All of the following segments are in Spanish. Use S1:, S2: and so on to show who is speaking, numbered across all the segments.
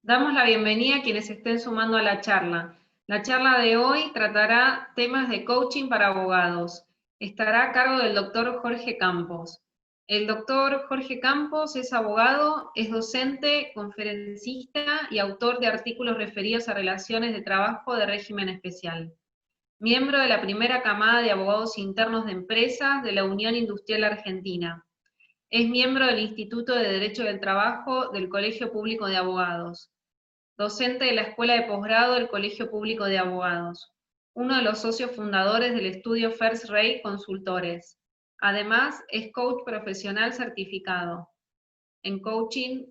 S1: Damos la bienvenida a quienes estén sumando a la charla. La charla de hoy tratará temas de coaching para abogados. Estará a cargo del doctor Jorge Campos. El doctor Jorge Campos es abogado, es docente, conferencista y autor de artículos referidos a relaciones de trabajo de régimen especial. Miembro de la primera camada de abogados internos de empresas de la Unión Industrial Argentina. Es miembro del Instituto de Derecho del Trabajo del Colegio Público de Abogados. Docente de la Escuela de Posgrado del Colegio Público de Abogados. Uno de los socios fundadores del estudio First Rate Consultores. Además, es coach profesional certificado en coaching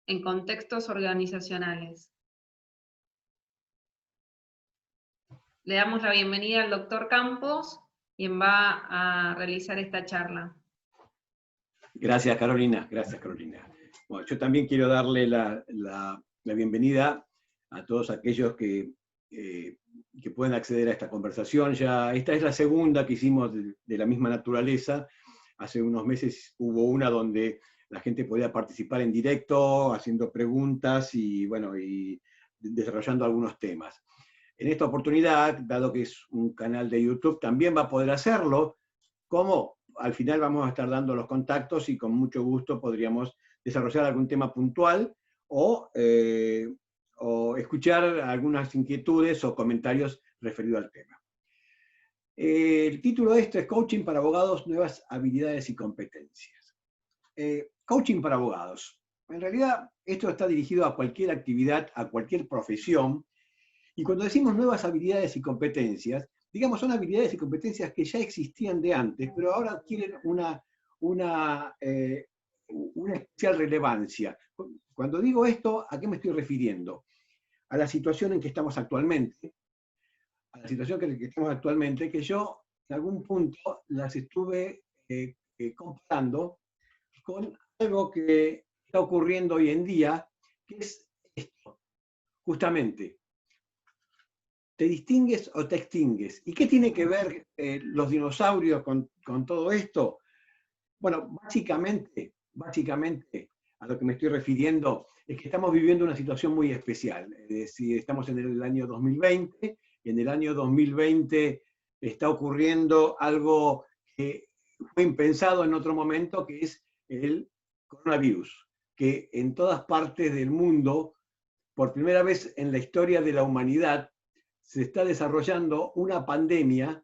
S1: en contextos organizacionales. Le damos la bienvenida al doctor Campos, quien va a realizar esta charla.
S2: Gracias, Carolina. Gracias, Carolina. Bueno, yo también quiero darle la bienvenida a todos aquellos que pueden acceder a esta conversación. Esta es la segunda que hicimos de la misma naturaleza. Hace unos meses hubo una donde la gente podía participar en directo, haciendo preguntas y desarrollando algunos temas. En esta oportunidad, dado que es un canal de YouTube, también va a poder hacerlo, como al final vamos a estar dando los contactos y con mucho gusto podríamos desarrollar algún tema puntual o escuchar algunas inquietudes o comentarios referidos al tema. El título de esto es Coaching para Abogados, Nuevas Habilidades y Competencias. Coaching para abogados. En realidad, esto está dirigido a cualquier actividad, a cualquier profesión, y cuando decimos nuevas habilidades y competencias, digamos, son habilidades y competencias que ya existían de antes, pero ahora adquieren una especial relevancia. Cuando digo esto, ¿a qué me estoy refiriendo? A la situación en que estamos actualmente, que yo en algún punto las estuve comparando con algo que está ocurriendo hoy en día, que es esto, justamente. ¿Te distingues o te extingues? ¿Y qué tiene que ver los dinosaurios con todo esto? Bueno, básicamente, a lo que me estoy refiriendo es que estamos viviendo una situación muy especial. Es decir, estamos en el año 2020, y en el año 2020 está ocurriendo algo que fue impensado en otro momento, que es el coronavirus, que en todas partes del mundo, por primera vez en la historia de la humanidad, se está desarrollando una pandemia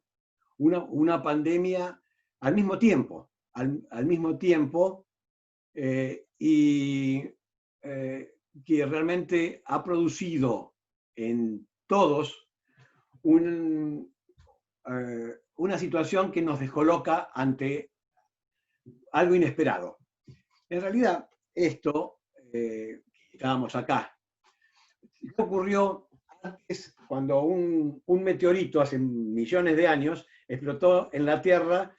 S2: al mismo tiempo, que realmente ha producido en todos una situación que nos descoloca ante algo inesperado. En realidad, esto, estábamos acá, ¿qué ocurrió antes cuando un meteorito hace millones de años explotó en la Tierra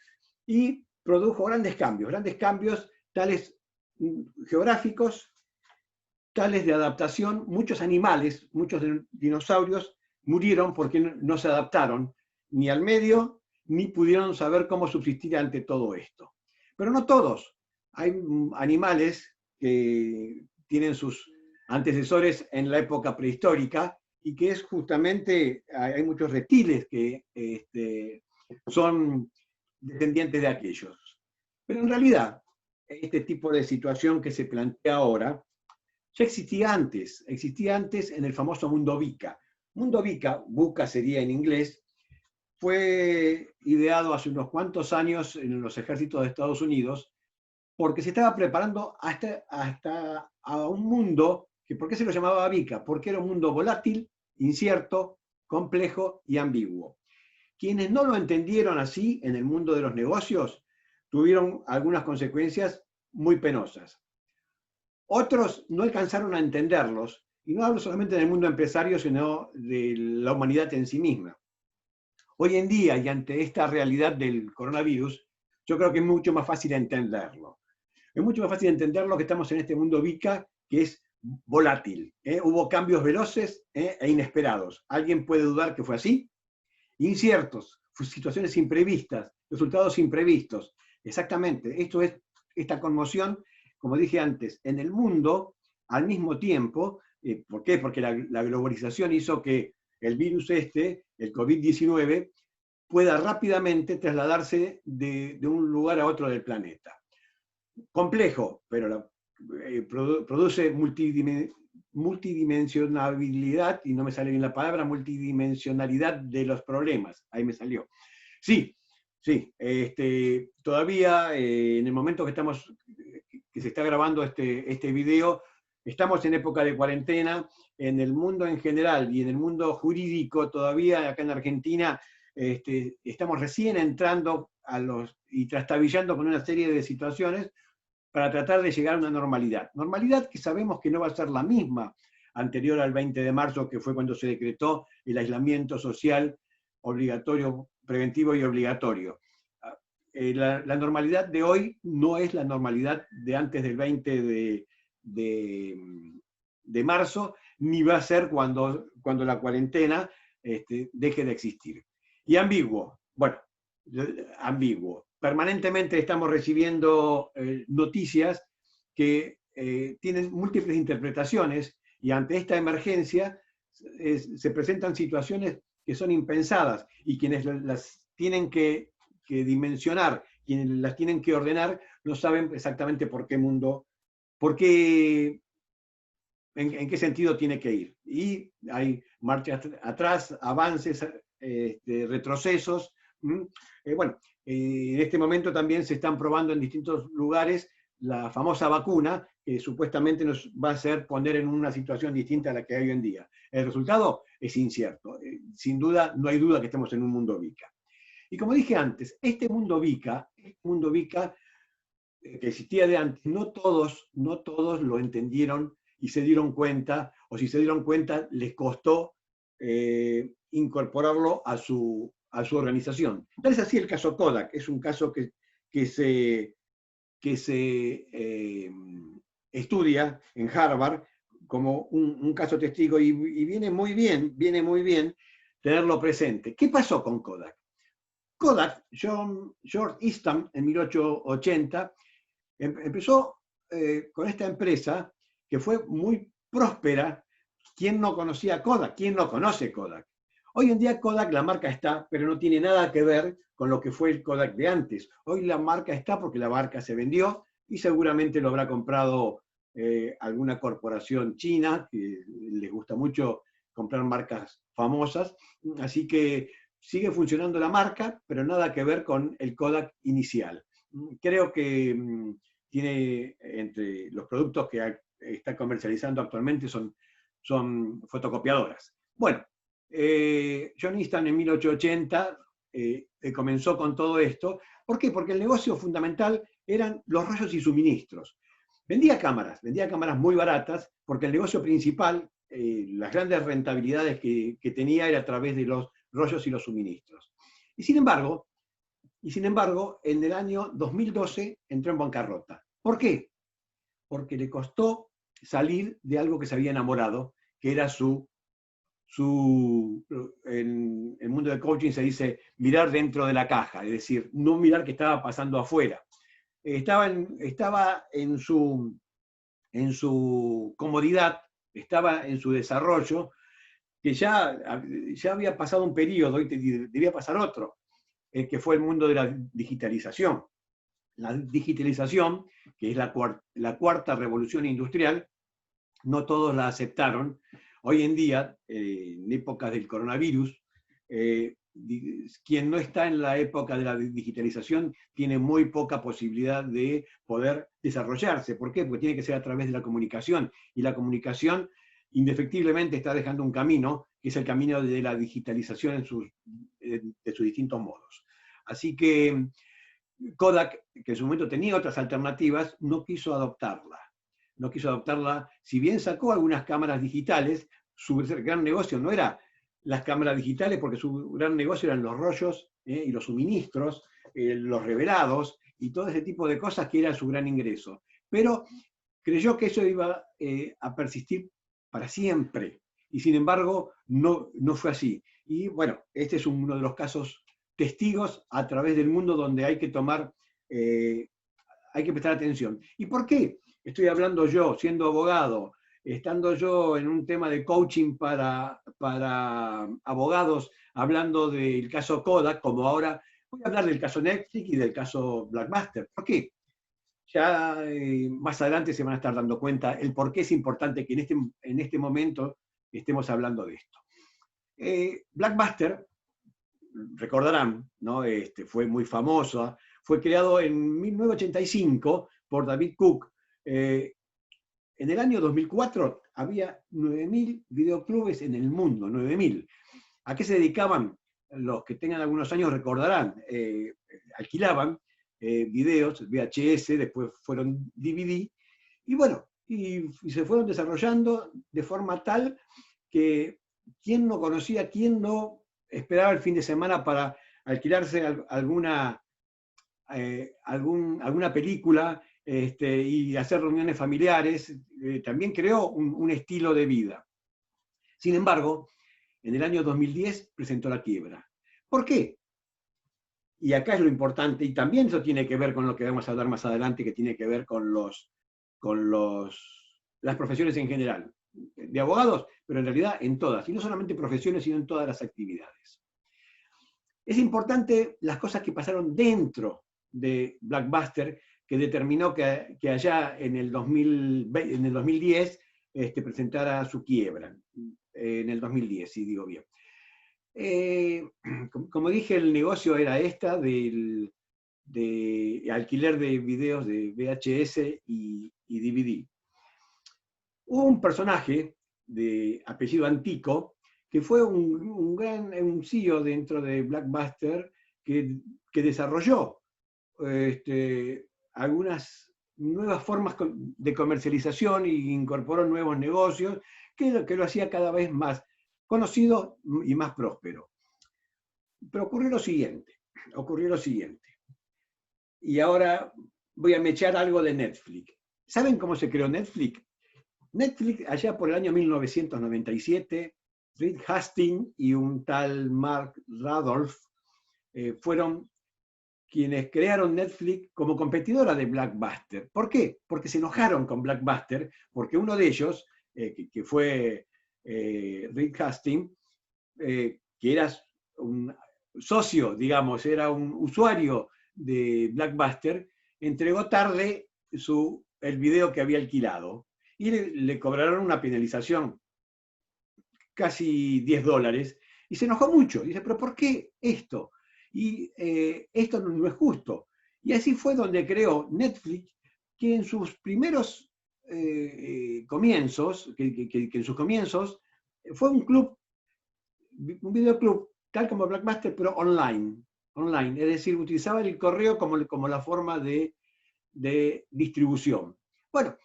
S2: y produjo grandes cambios tales geográficos, tales de adaptación? Muchos animales, muchos dinosaurios murieron porque no se adaptaron ni al medio, ni pudieron saber cómo subsistir ante todo esto. Pero no todos. Hay animales que tienen sus antecesores en la época prehistórica, y que es justamente, hay muchos reptiles que son descendientes de aquellos. Pero en realidad, este tipo de situación que se plantea ahora, ya existía antes en el famoso mundo VUCA. Mundo VUCA, VUCA sería en inglés, fue ideado hace unos cuantos años en los ejércitos de Estados Unidos, porque se estaba preparando hasta a un mundo, que ¿por qué se lo llamaba VUCA? Porque era un mundo volátil, incierto, complejo y ambiguo. Quienes no lo entendieron así en el mundo de los negocios tuvieron algunas consecuencias muy penosas. Otros no alcanzaron a entenderlos, y no hablo solamente del mundo empresario, sino de la humanidad en sí misma. Hoy en día, y ante esta realidad del coronavirus, yo creo que es mucho más fácil entenderlo. Es mucho más fácil entenderlo que estamos en este mundo VUCA, que es volátil. Hubo cambios veloces e inesperados. ¿Alguien puede dudar que fue así? Inciertos, situaciones imprevistas, resultados imprevistos. Exactamente, esto es esta conmoción, como dije antes, en el mundo, al mismo tiempo, ¿Por qué? Porque la globalización hizo que el virus el COVID-19, pueda rápidamente trasladarse de un lugar a otro del planeta. Complejo, pero produce multidimensionalidad, y no me sale bien la palabra, multidimensionalidad de los problemas. Ahí me salió. Sí, sí. Todavía, en el momento que se está grabando este video, estamos en época de cuarentena. En el mundo en general y en el mundo jurídico, todavía acá en Argentina, estamos recién entrando y trastabillando con una serie de situaciones para tratar de llegar a una normalidad. Normalidad que sabemos que no va a ser la misma anterior al 20 de marzo, que fue cuando se decretó el aislamiento social obligatorio, preventivo y obligatorio. La normalidad de hoy no es la normalidad de antes del 20 de marzo, ni va a ser cuando la cuarentena deje de existir. Y ambiguo, bueno, ambiguo. Permanentemente estamos recibiendo noticias que tienen múltiples interpretaciones, y ante esta emergencia se presentan situaciones que son impensadas, y quienes las tienen que dimensionar, quienes las tienen que ordenar, no saben exactamente en qué sentido tiene que ir. Y hay marchas atrás, avances, retrocesos. Bueno, en este momento también se están probando en distintos lugares la famosa vacuna, que supuestamente nos va a hacer poner en una situación distinta a la que hay hoy en día. El resultado es incierto. Sin duda, no hay duda que estamos en un mundo VICA. Y como dije antes, este mundo VICA que existía de antes, no todos lo entendieron y se dieron cuenta, o si se dieron cuenta, les costó incorporarlo a su organización. Tal es así el caso Kodak. Es un caso que se estudia en Harvard como un caso testigo, y viene muy bien tenerlo presente. ¿Qué pasó con Kodak? Kodak, George Eastham, en 1880, empezó con esta empresa que fue muy próspera. ¿Quién no conocía Kodak? ¿Quién no conoce Kodak? Hoy en día Kodak, la marca está, pero no tiene nada que ver con lo que fue el Kodak de antes. Hoy la marca está porque la marca se vendió, y seguramente lo habrá comprado alguna corporación china, que les gusta mucho comprar marcas famosas. Así que sigue funcionando la marca, pero nada que ver con el Kodak inicial. Creo que tiene, entre los productos que está comercializando actualmente, son fotocopiadoras. Bueno, John Eastham en 1880 comenzó con todo esto. ¿Por qué? Porque el negocio fundamental eran los rollos y suministros. Vendía cámaras muy baratas, porque el negocio principal, las grandes rentabilidades que tenía, era a través de los rollos y los suministros. Y sin embargo, en el año 2012 entró en bancarrota. ¿Por qué? Porque le costó salir de algo que se había enamorado, que era en el mundo del coaching se dice mirar dentro de la caja, es decir, no mirar qué estaba pasando afuera. Estaba en su comodidad, estaba en su desarrollo, que ya había pasado un periodo y debía pasar otro, que fue el mundo de la digitalización. La digitalización, que es la cuarta revolución industrial, no todos la aceptaron. Hoy en día, en épocas del coronavirus, quien no está en la época de la digitalización tiene muy poca posibilidad de poder desarrollarse. ¿Por qué? Porque tiene que ser a través de la comunicación, y la comunicación indefectiblemente está dejando un camino, que es el camino de la digitalización de sus distintos modos. Así que Kodak, que en su momento tenía otras alternativas, no quiso adoptarla. Si bien sacó algunas cámaras digitales, su gran negocio no era las cámaras digitales, porque su gran negocio eran los rollos y los suministros, los revelados y todo ese tipo de cosas, que era su gran ingreso. Pero creyó que eso iba a persistir para siempre, y sin embargo no fue así. Y bueno, este es uno de los casos testigos a través del mundo donde hay que prestar atención. ¿Y por qué estoy hablando yo, siendo abogado, estando yo en un tema de coaching para abogados, hablando del caso Kodak, como ahora voy a hablar del caso Netflix y del caso Blockbuster. ¿Por qué? Ya más adelante se van a estar dando cuenta el por qué es importante que en este momento estemos hablando de esto. Blockbuster, recordarán, ¿no? Fue muy famoso, fue creado en 1985 por David Cook. En el año 2004 había 9.000 videoclubes en el mundo, 9.000. ¿A qué se dedicaban? Los que tengan algunos años recordarán, alquilaban videos, VHS, después fueron DVD, y bueno, y se fueron desarrollando de forma tal que quién no conocía, quién no esperaba el fin de semana para alquilarse alguna película y hacer reuniones familiares. También creó un estilo de vida. Sin embargo, en el año 2010 presentó la quiebra. ¿Por qué? Y acá es lo importante, y también eso tiene que ver con lo que vamos a hablar más adelante, que tiene que ver con las profesiones en general, de abogados, pero en realidad en todas, y no solamente profesiones, sino en todas las actividades. Es importante las cosas que pasaron dentro de Blockbuster, que determinó que allá en el 2010 presentara su quiebra, en el 2010, si digo bien. Como dije, el negocio era de alquiler de videos de VHS y DVD. Hubo un personaje de apellido Antico, que fue un CEO dentro de Blockbuster, que desarrolló algunas nuevas formas de comercialización e incorporó nuevos negocios, que lo hacía cada vez más conocido y más próspero. Pero ocurrió lo siguiente. Y ahora voy a mechar algo de Netflix. ¿Saben cómo se creó Netflix? Netflix, allá por el año 1997, Reed Hastings y un tal Mark Rudolph fueron quienes crearon Netflix como competidora de Blockbuster. ¿Por qué? Porque se enojaron con Blockbuster, porque uno de ellos, que fue Reed Hastings, que era un socio, digamos, era un usuario de Blockbuster, entregó tarde el video que había alquilado y le cobraron una penalización, casi $10, y se enojó mucho. Dice, ¿pero por qué esto? Y esto no es justo. Y así fue donde creó Netflix, que en sus primeros comienzos, que en sus comienzos fue un videoclub, tal como Blockbuster, pero online. Es decir, utilizaba el correo como la forma de distribución. Bueno,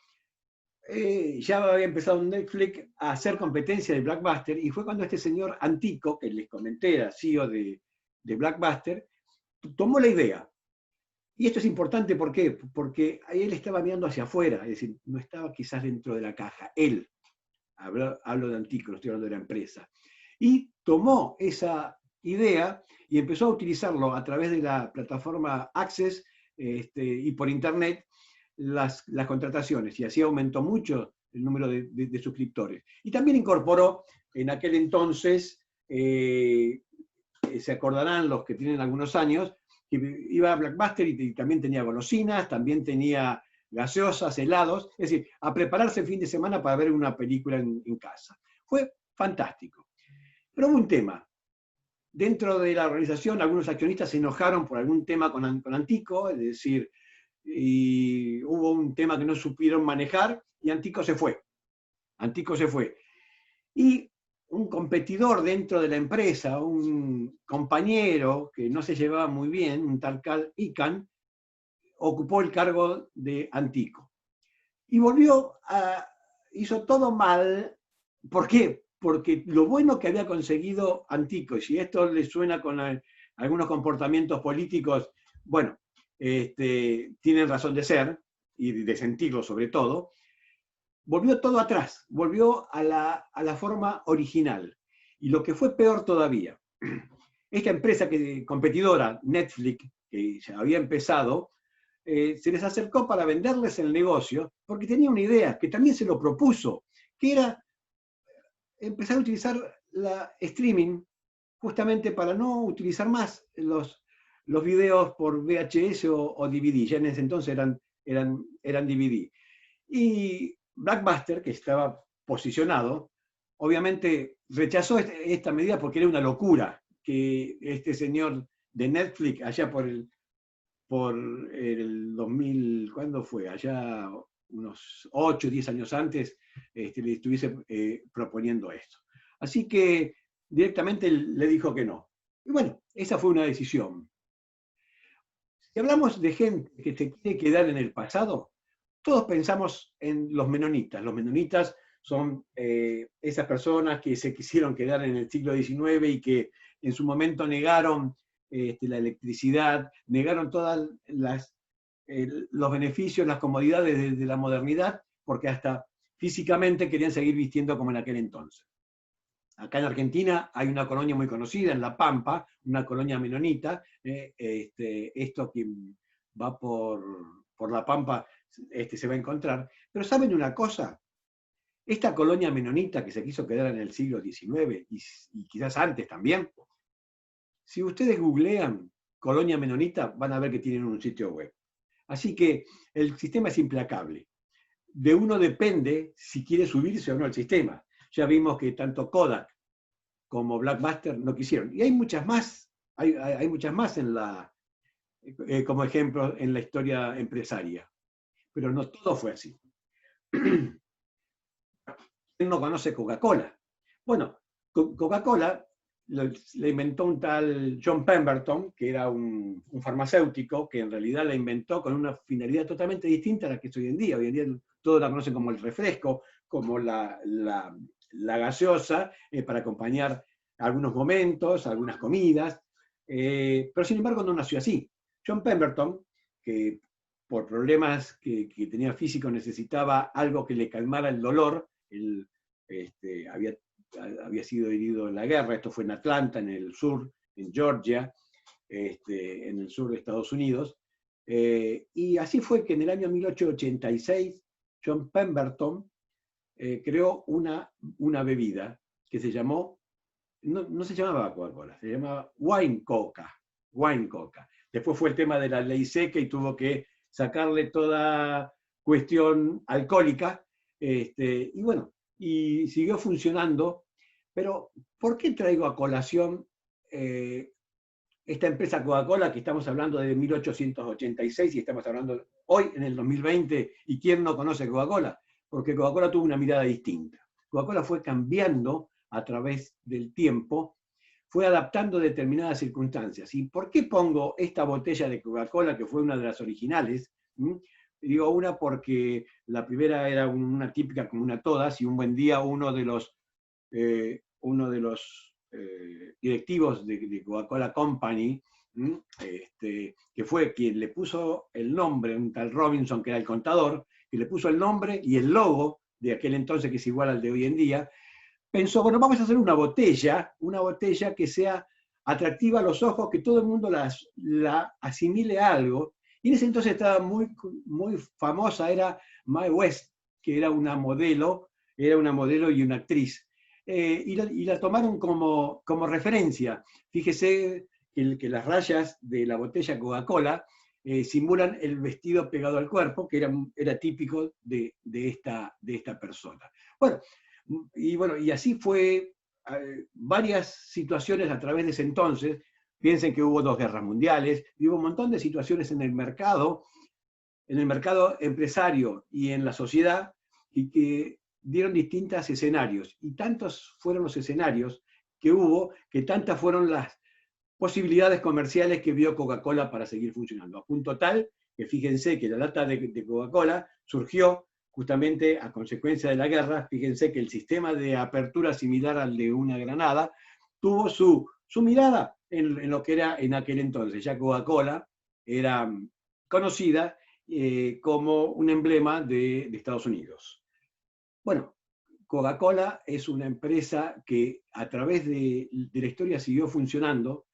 S2: ya había empezado Netflix a hacer competencia de Blockbuster, y fue cuando este señor Antico, que les comenté, era CEO de Blockbuster, tomó la idea. Y esto es importante, ¿por qué? Porque él estaba mirando hacia afuera, es decir, no estaba quizás dentro de la caja. Él, hablo de Antico, no estoy hablando de la empresa. Y tomó esa idea y empezó a utilizarlo a través de la plataforma Access y por internet las contrataciones, y así aumentó mucho el número de suscriptores. Y también incorporó en aquel entonces, se acordarán los que tienen algunos años, que iba a Blockbuster y también tenía golosinas, también tenía gaseosas, helados, es decir, a prepararse el fin de semana para ver una película en casa. Fue fantástico. Pero hubo un tema. Dentro de la organización, algunos accionistas se enojaron por algún tema con Antico, es decir, y hubo un tema que no supieron manejar, y Antico se fue. Y un competidor dentro de la empresa, un compañero que no se llevaba muy bien, un tal Carl Icahn, ocupó el cargo de Antico. Y hizo todo mal. ¿Por qué? Porque lo bueno que había conseguido Antico, y si esto le suena con algunos comportamientos políticos, bueno, tienen razón de ser, y de sentirlo sobre todo, volvió todo atrás, volvió a la forma original. Y lo que fue peor todavía, esta empresa competidora, Netflix, que ya había empezado, se les acercó para venderles el negocio, porque tenía una idea, que también se lo propuso que era empezar a utilizar la streaming justamente para no utilizar más los videos por VHS o DVD, ya en ese entonces eran DVD. Y Blockbuster, que estaba posicionado, obviamente rechazó esta medida porque era una locura que este señor de Netflix, allá por el 2000, ¿cuándo fue? Allá unos 8 o 10 años antes, le estuviese proponiendo esto. Así que directamente le dijo que no. Y bueno, esa fue una decisión. Si hablamos de gente que se quiere quedar en el pasado, todos pensamos en los menonitas. Los menonitas son esas personas que se quisieron quedar en el siglo XIX y que en su momento negaron la electricidad, negaron todos los beneficios, las comodidades de la modernidad, porque hasta físicamente querían seguir vistiendo como en aquel entonces. Acá en Argentina hay una colonia muy conocida, en La Pampa, una colonia menonita. Esto quien va por La Pampa se va a encontrar. Pero ¿saben una cosa? Esta colonia menonita que se quiso quedar en el siglo XIX y quizás antes también, si ustedes googlean colonia menonita, van a ver que tienen un sitio web. Así que el sistema es implacable. De uno depende si quiere subirse o no al sistema. Ya vimos que tanto Kodak como Blockbuster no quisieron. Y hay muchas más, hay muchas más como ejemplo en la historia empresaria. Pero no todo fue así. ¿Quién no conoce Coca-Cola? Bueno, Coca-Cola la inventó un tal John Pemberton, que era un farmacéutico, que en realidad la inventó con una finalidad totalmente distinta a la que es hoy en día. Hoy en día todos la conocen como el refresco, como la gaseosa, para acompañar algunos momentos, algunas comidas, pero sin embargo no nació así. John Pemberton, que por problemas que tenía físico necesitaba algo que le calmara el dolor, él había sido herido en la guerra, esto fue en Atlanta, en el sur, en Georgia, en el sur de Estados Unidos, y así fue que en el año 1886 John Pemberton creó una bebida que se llamó, no se llamaba Coca-Cola, se llamaba Wine Coca. Después fue el tema de la ley seca y tuvo que sacarle toda cuestión alcohólica, y bueno, y siguió funcionando. Pero, ¿por qué traigo a colación esta empresa Coca-Cola, que estamos hablando de 1886 y estamos hablando hoy en el 2020, y quién no conoce Coca-Cola? Porque Coca-Cola tuvo una mirada distinta. Coca-Cola fue cambiando a través del tiempo, fue adaptando determinadas circunstancias. ¿Y por qué pongo esta botella de Coca-Cola, que fue una de las originales? Digo una porque la primera era una típica como una todas, y un buen día uno de los directivos de Coca-Cola Company, que fue quien le puso el nombre, un tal Robinson, que era el contador, que le puso el nombre y el logo de aquel entonces, que es igual al de hoy en día, pensó, bueno, vamos a hacer una botella que sea atractiva a los ojos, que todo el mundo la asimile a algo. Y en ese entonces estaba muy, muy famosa, era Mae West, que era una modelo y una actriz. Y la tomaron como referencia. Fíjese que las rayas de la botella Coca-Cola simulan el vestido pegado al cuerpo, que era típico de esta persona. Bueno, y así fue varias situaciones a través de ese entonces. Piensen que hubo 2 guerras mundiales, y hubo un montón de situaciones en el mercado empresario y en la sociedad, y que dieron distintos escenarios. Y tantos fueron los escenarios que hubo, que tantas fueron las posibilidades comerciales que vio Coca-Cola para seguir funcionando. A punto tal que fíjense que la lata de Coca-Cola surgió justamente a consecuencia de la guerra. Fíjense que el sistema de apertura similar al de una granada tuvo su mirada en lo que era en aquel entonces. Ya Coca-Cola era conocida como un emblema de Estados Unidos. Bueno, Coca-Cola es una empresa que a través de la historia sigue funcionando.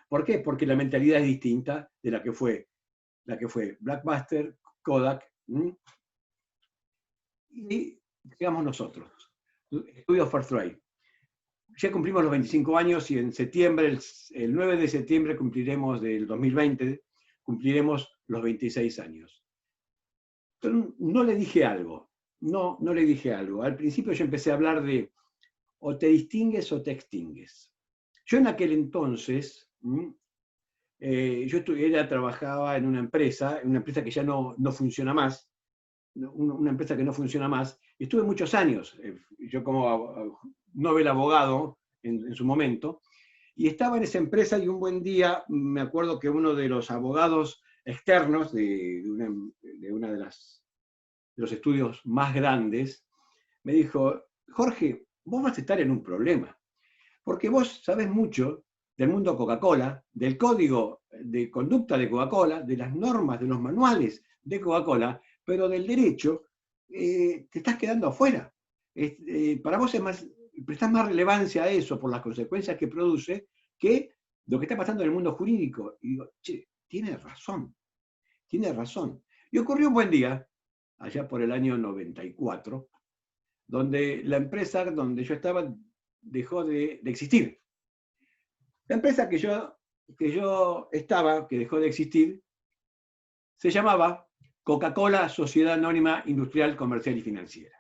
S2: ¿Por qué? Porque la mentalidad es distinta de la que fue Blockbuster, Kodak. Y digamos nosotros, Estudios Fairtrade. Ya cumplimos los 25 años y en septiembre, el 9 de septiembre cumpliremos del 2020, cumpliremos los 26 años. Pero no le dije algo, no le dije algo. Al principio yo empecé a hablar de o te distingues o te extingues. Yo en aquel entonces, ella trabajaba en una empresa que ya no funciona más, una empresa que no funciona más, y estuve muchos años, yo como novel abogado en su momento, y estaba en esa empresa y un buen día me acuerdo que uno de los abogados externos de una de los estudios más grandes me dijo, Jorge, vos vas a estar en un problema, porque vos sabés mucho del mundo Coca-Cola, del código de conducta de Coca-Cola, de las normas, de los manuales de Coca-Cola, pero del derecho te estás quedando afuera. Para vos prestás más relevancia a eso por las consecuencias que produce que lo que está pasando en el mundo jurídico. Y digo, che, tiene razón. Y ocurrió un buen día, allá por el año 94, donde la empresa donde yo estaba dejó de existir. La empresa que yo estaba, que dejó de existir, se llamaba Coca-Cola Sociedad Anónima Industrial Comercial y Financiera.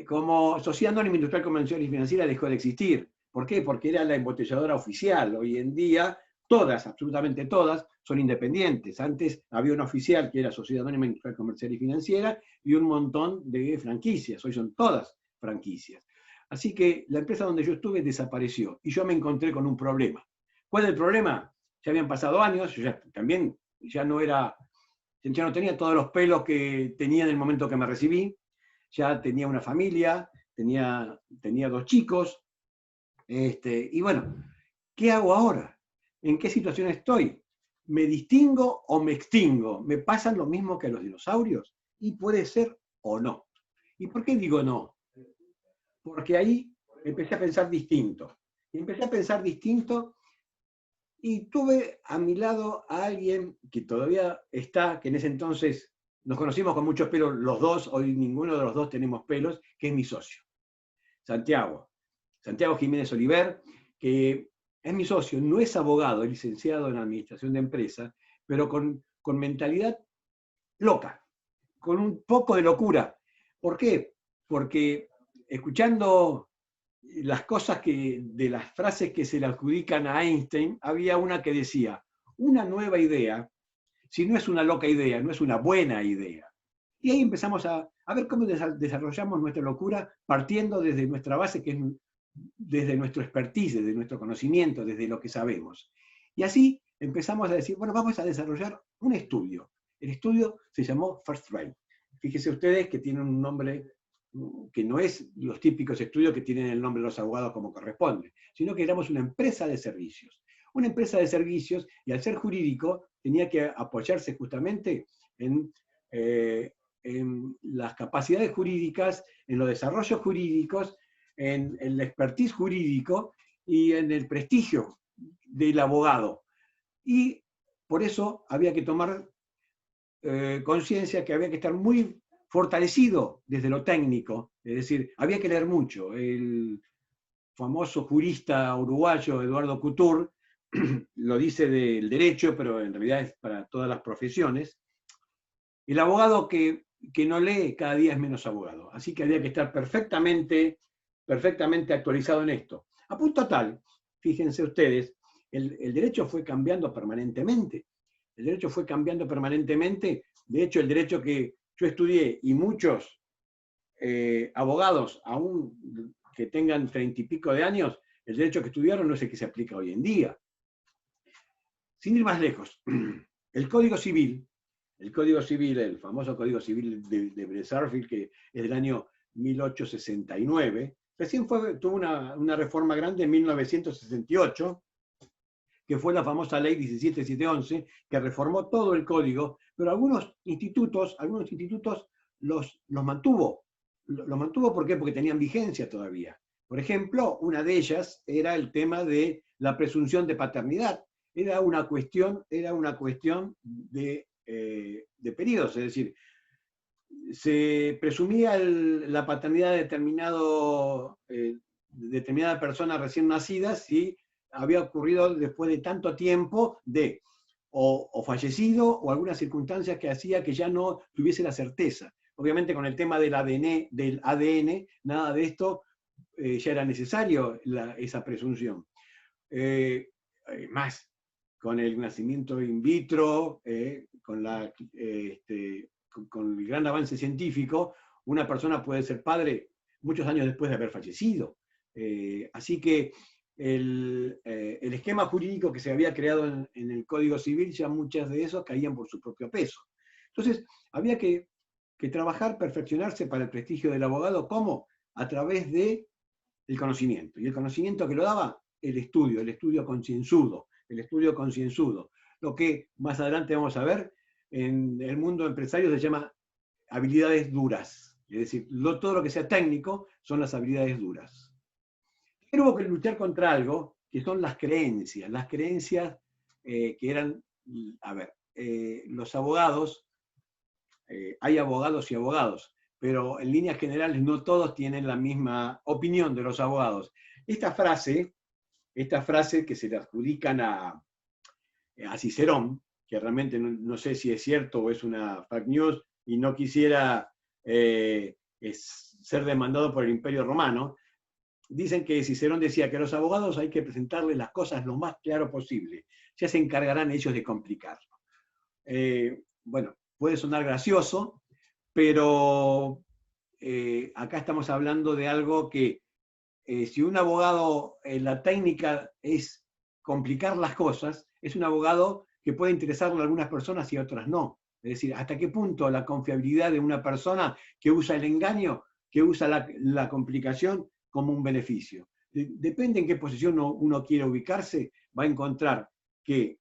S2: Como Sociedad Anónima Industrial Comercial y Financiera dejó de existir. ¿Por qué? Porque era la embotelladora oficial. Hoy en día, todas, absolutamente todas, son independientes. Antes había una oficial que era Sociedad Anónima Industrial Comercial y Financiera y un montón de franquicias. Hoy son todas franquicias. Así que la empresa donde yo estuve desapareció y yo me encontré con un problema. ¿Cuál es el problema? Ya habían pasado años, yo ya no tenía todos los pelos que tenía en el momento que me recibí, ya tenía una familia, tenía 2 chicos, y bueno, ¿qué hago ahora? ¿En qué situación estoy? ¿Me distingo o me extingo? ¿Me pasan lo mismo que a los dinosaurios? Y puede ser o no. ¿Y por qué digo no? Porque ahí empecé a pensar distinto. Y tuve a mi lado a alguien que todavía está, que en ese entonces nos conocimos con muchos pelos los dos, hoy ninguno de los dos tenemos pelos, que es mi socio, Santiago Jiménez Oliver, que es mi socio, no es abogado, es licenciado en Administración de Empresas, pero con mentalidad loca, con un poco de locura. ¿Por qué? Porque escuchando las cosas de las frases que se le adjudican a Einstein, había una que decía, una nueva idea, si no es una loca idea, no es una buena idea. Y ahí empezamos a ver cómo desarrollamos nuestra locura partiendo desde nuestra base, que es desde nuestro expertise, desde nuestro conocimiento, desde lo que sabemos. Y así empezamos a decir, bueno, vamos a desarrollar un estudio. El estudio se llamó Fairtrade. Fíjense ustedes que tiene un nombre que no es los típicos estudios que tienen el nombre de los abogados como corresponde, sino que éramos una empresa de servicios. Una empresa de servicios, y al ser jurídico, tenía que apoyarse justamente en las capacidades jurídicas, en los desarrollos jurídicos, en el expertise jurídico y en el prestigio del abogado. Y por eso había que tomar conciencia que había que estar muy fortalecido desde lo técnico, es decir, había que leer mucho. El famoso jurista uruguayo Eduardo Couture lo dice del derecho, pero en realidad es para todas las profesiones. El abogado que no lee cada día es menos abogado, así que había que estar perfectamente actualizado en esto. A punto tal, fíjense ustedes, el derecho fue cambiando permanentemente. De hecho, el derecho que yo estudié y muchos abogados, aún que tengan 30 y pico de años, el derecho que estudiaron no es el que se aplica hoy en día. Sin ir más lejos, el Código Civil, el famoso Código Civil de Bresarfield, que es del año 1869, recién tuvo una reforma grande en 1968, que fue la famosa ley 17711, que reformó todo el código, pero algunos institutos los mantuvo. Los mantuvo ¿por qué? Porque tenían vigencia todavía. Por ejemplo, una de ellas era el tema de la presunción de paternidad. Era una cuestión de periodos, es decir, se presumía la paternidad de determinada persona recién nacida si había ocurrido después de tanto tiempo de o fallecido o algunas circunstancias que hacía que ya no tuviese la certeza. Obviamente con el tema del ADN, nada de esto ya era necesario esa presunción. Más, con el nacimiento in vitro, con el gran avance científico, una persona puede ser padre muchos años después de haber fallecido. Así que el esquema jurídico que se había creado en el Código Civil, ya muchas de esos caían por su propio peso. Entonces, había que trabajar, perfeccionarse para el prestigio del abogado. ¿Cómo? A través del conocimiento. Y el conocimiento que lo daba, el estudio concienzudo, Lo que más adelante vamos a ver, en el mundo empresario se llama habilidades duras. Es decir, todo lo que sea técnico son las habilidades duras. Pero hubo que luchar contra algo, que son las creencias. Las creencias que eran, los abogados, hay abogados y abogados, pero en líneas generales no todos tienen la misma opinión de los abogados. Esta frase que se le adjudican a Cicerón, que realmente no sé si es cierto o es una fake news, y no quisiera ser demandado por el Imperio Romano, dicen que Cicerón decía que a los abogados hay que presentarles las cosas lo más claro posible, ya se encargarán ellos de complicarlo. Bueno, puede sonar gracioso, pero acá estamos hablando de algo que si un abogado, la técnica es complicar las cosas, es un abogado que puede interesarle a algunas personas y a otras no. Es decir, hasta qué punto la confiabilidad de una persona que usa el engaño, que usa la complicación como un beneficio. Depende en qué posición uno quiere ubicarse, va a encontrar que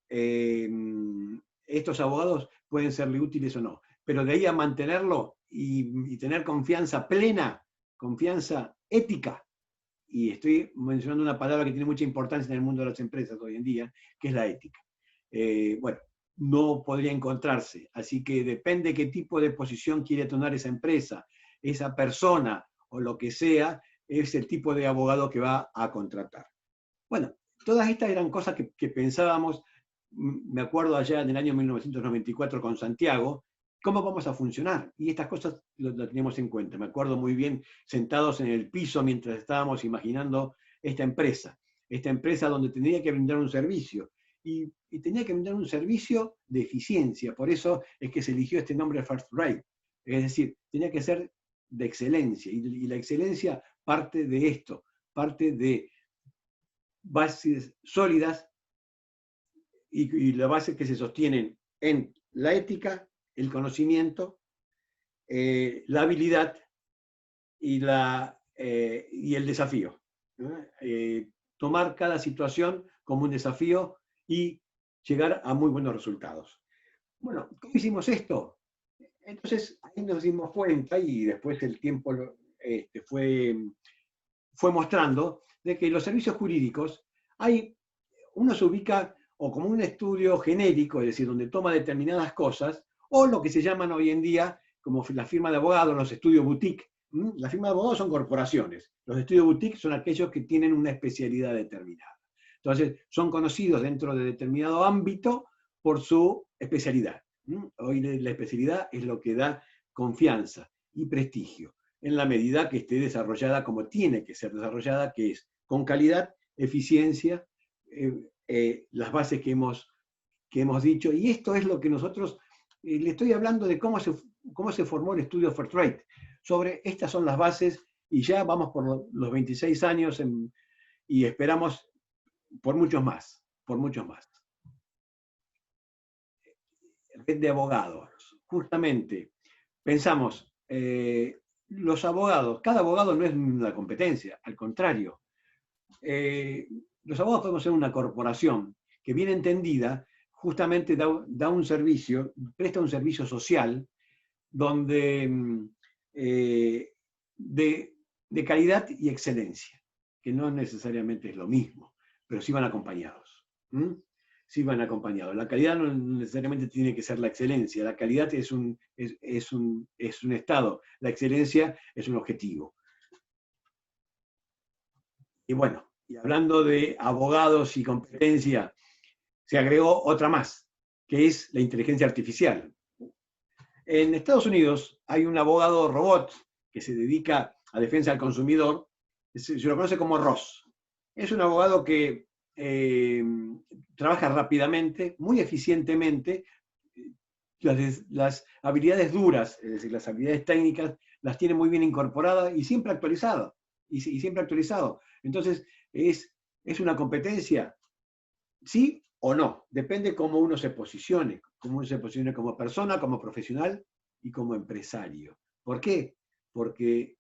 S2: estos abogados pueden serle útiles o no. Pero de ahí a mantenerlo y tener confianza plena, confianza ética, y estoy mencionando una palabra que tiene mucha importancia en el mundo de las empresas hoy en día, que es la ética. Bueno, no podría encontrarse, así que depende qué tipo de posición quiere tomar esa empresa, esa persona o lo que sea, es el tipo de abogado que va a contratar. Bueno, todas estas eran cosas que pensábamos, me acuerdo allá en el año 1994 con Santiago, ¿cómo vamos a funcionar? Y estas cosas las teníamos en cuenta. Me acuerdo muy bien sentados en el piso mientras estábamos imaginando esta empresa donde tenía que brindar un servicio. Y tenía que brindar un servicio de eficiencia. Por eso es que se eligió este nombre First Rate. Es decir, tenía que ser de excelencia. Y la excelencia parte de esto, parte de bases sólidas y las bases que se sostienen en la ética, el conocimiento, la habilidad y el desafío. Tomar cada situación como un desafío y llegar a muy buenos resultados. Bueno, ¿cómo hicimos esto? Entonces, ahí nos dimos cuenta, y después el tiempo fue mostrando, de que los servicios jurídicos, uno se ubica o como un estudio genérico, es decir, donde toma determinadas cosas, o lo que se llaman hoy en día, como la firma de abogados, los estudios boutique. Las firmas de abogados son corporaciones, los estudios boutique son aquellos que tienen una especialidad determinada. Entonces, son conocidos dentro de determinado ámbito por su especialidad. Hoy la especialidad es lo que da confianza y prestigio, en la medida que esté desarrollada como tiene que ser desarrollada, que es con calidad, eficiencia, las bases que hemos dicho. Y esto es lo que nosotros, le estoy hablando de cómo se formó el estudio First Rate. Sobre estas son las bases, y ya vamos por los 26 años y esperamos por muchos más, Red de abogados. Justamente, pensamos, los abogados, cada abogado no es una competencia, al contrario. Los abogados podemos ser una corporación que, bien entendida, justamente da un servicio, presta un servicio social donde de calidad y excelencia, que no necesariamente es lo mismo, pero sí van acompañados. sí van acompañados. La calidad no necesariamente tiene que ser la excelencia, la calidad es un estado, la excelencia es un objetivo. Y bueno, y hablando de abogados y competencia, se agregó otra más, que es la inteligencia artificial. En Estados Unidos hay un abogado robot que se dedica a defensa del consumidor, se lo conoce como Ross. Es un abogado que trabaja rápidamente, muy eficientemente, las habilidades duras, es decir, las habilidades técnicas, las tiene muy bien incorporadas y siempre actualizado. Y siempre actualizado. Entonces, ¿es una competencia? ¿Sí o no? Depende cómo uno se posicione como persona, como profesional y como empresario. ¿Por qué? Porque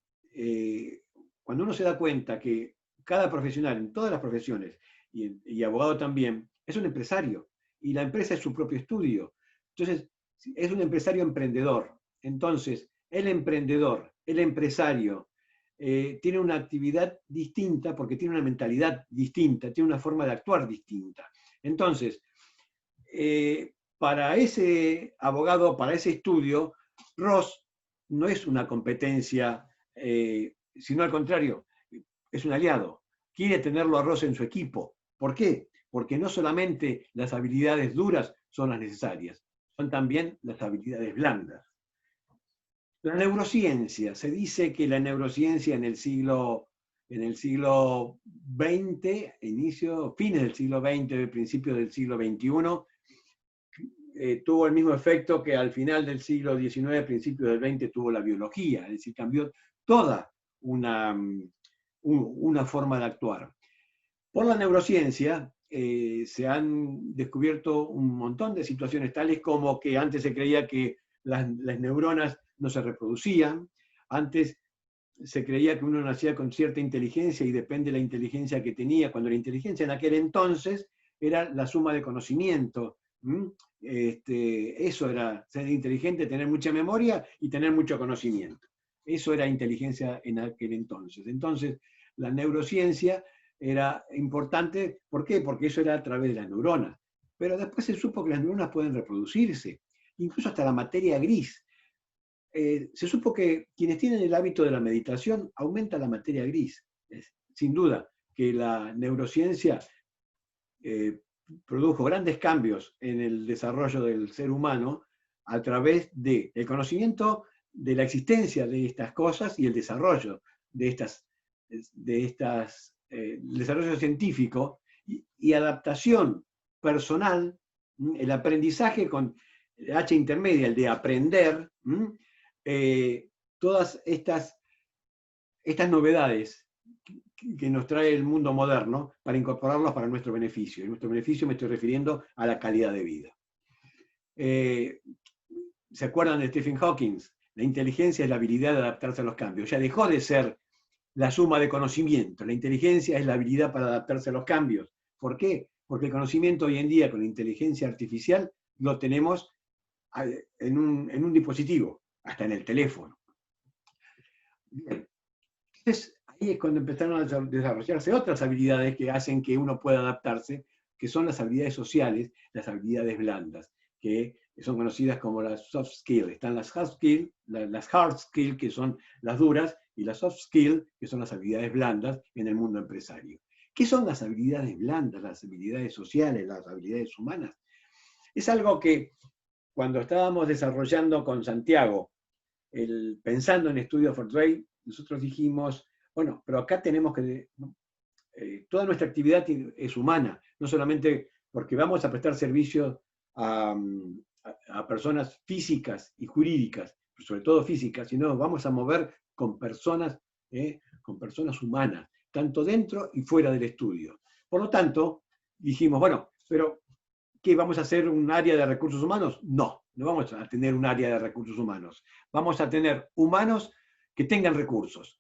S2: cuando uno se da cuenta que cada profesional, en todas las profesiones, y abogado también, es un empresario, y la empresa es su propio estudio. Entonces, es un empresario emprendedor. Entonces, el emprendedor, el empresario, tiene una actividad distinta porque tiene una mentalidad distinta, tiene una forma de actuar distinta. Entonces, para ese abogado, para ese estudio, Ross no es una competencia, sino al contrario, es un aliado. Quiere tenerlo a Ross en su equipo. ¿Por qué? Porque no solamente las habilidades duras son las necesarias, son también las habilidades blandas. La neurociencia, se dice que la neurociencia en el siglo XX, fines del siglo XX, principios del siglo XXI, tuvo el mismo efecto que al final del siglo XIX, principios del XX tuvo la biología, es decir, cambió toda una forma de actuar. Por la neurociencia se han descubierto un montón de situaciones tales como que antes se creía que las neuronas no se reproducían, antes se creía que uno nacía con cierta inteligencia y depende de la inteligencia que tenía, cuando la inteligencia en aquel entonces era la suma de conocimiento. Eso era ser inteligente, tener mucha memoria y tener mucho conocimiento. Eso era inteligencia en aquel entonces. Entonces, la neurociencia era importante, ¿por qué? Porque eso era a través de las neuronas. Pero después se supo que las neuronas pueden reproducirse, incluso hasta la materia gris. Se supo que quienes tienen el hábito de la meditación aumenta la materia gris. Sin duda que la neurociencia produjo grandes cambios en el desarrollo del ser humano a través del conocimiento de la existencia de estas cosas y el desarrollo de desarrollo científico y adaptación personal, el aprendizaje con H intermedia, el de aprender, todas estas novedades que nos trae el mundo moderno para incorporarlos para nuestro beneficio. En nuestro beneficio me estoy refiriendo a la calidad de vida. ¿Se acuerdan de Stephen Hawking? La inteligencia es la habilidad de adaptarse a los cambios. Ya dejó de ser la suma de conocimiento. La inteligencia es la habilidad para adaptarse a los cambios. ¿Por qué? Porque el conocimiento hoy en día con la inteligencia artificial lo tenemos en un dispositivo, hasta en el teléfono. Bien. Entonces, ahí es cuando empezaron a desarrollarse otras habilidades que hacen que uno pueda adaptarse, que son las habilidades sociales, las habilidades blandas, que son conocidas como las soft skills. Están las hard skills, que son las duras, y las soft skills, que son las habilidades blandas en el mundo empresario. ¿Qué son las habilidades blandas, las habilidades sociales, las habilidades humanas? Es algo que cuando estábamos desarrollando con Santiago, pensando en Studio for Trade, nosotros dijimos, bueno, pero acá tenemos que, toda nuestra actividad es humana, no solamente porque vamos a prestar servicios a personas físicas y jurídicas, sobre todo físicas, sino vamos a mover con personas humanas, tanto dentro y fuera del estudio. Por lo tanto, dijimos, bueno, pero ¿qué? ¿Vamos a hacer un área de recursos humanos? No vamos a tener un área de recursos humanos. Vamos a tener humanos que tengan recursos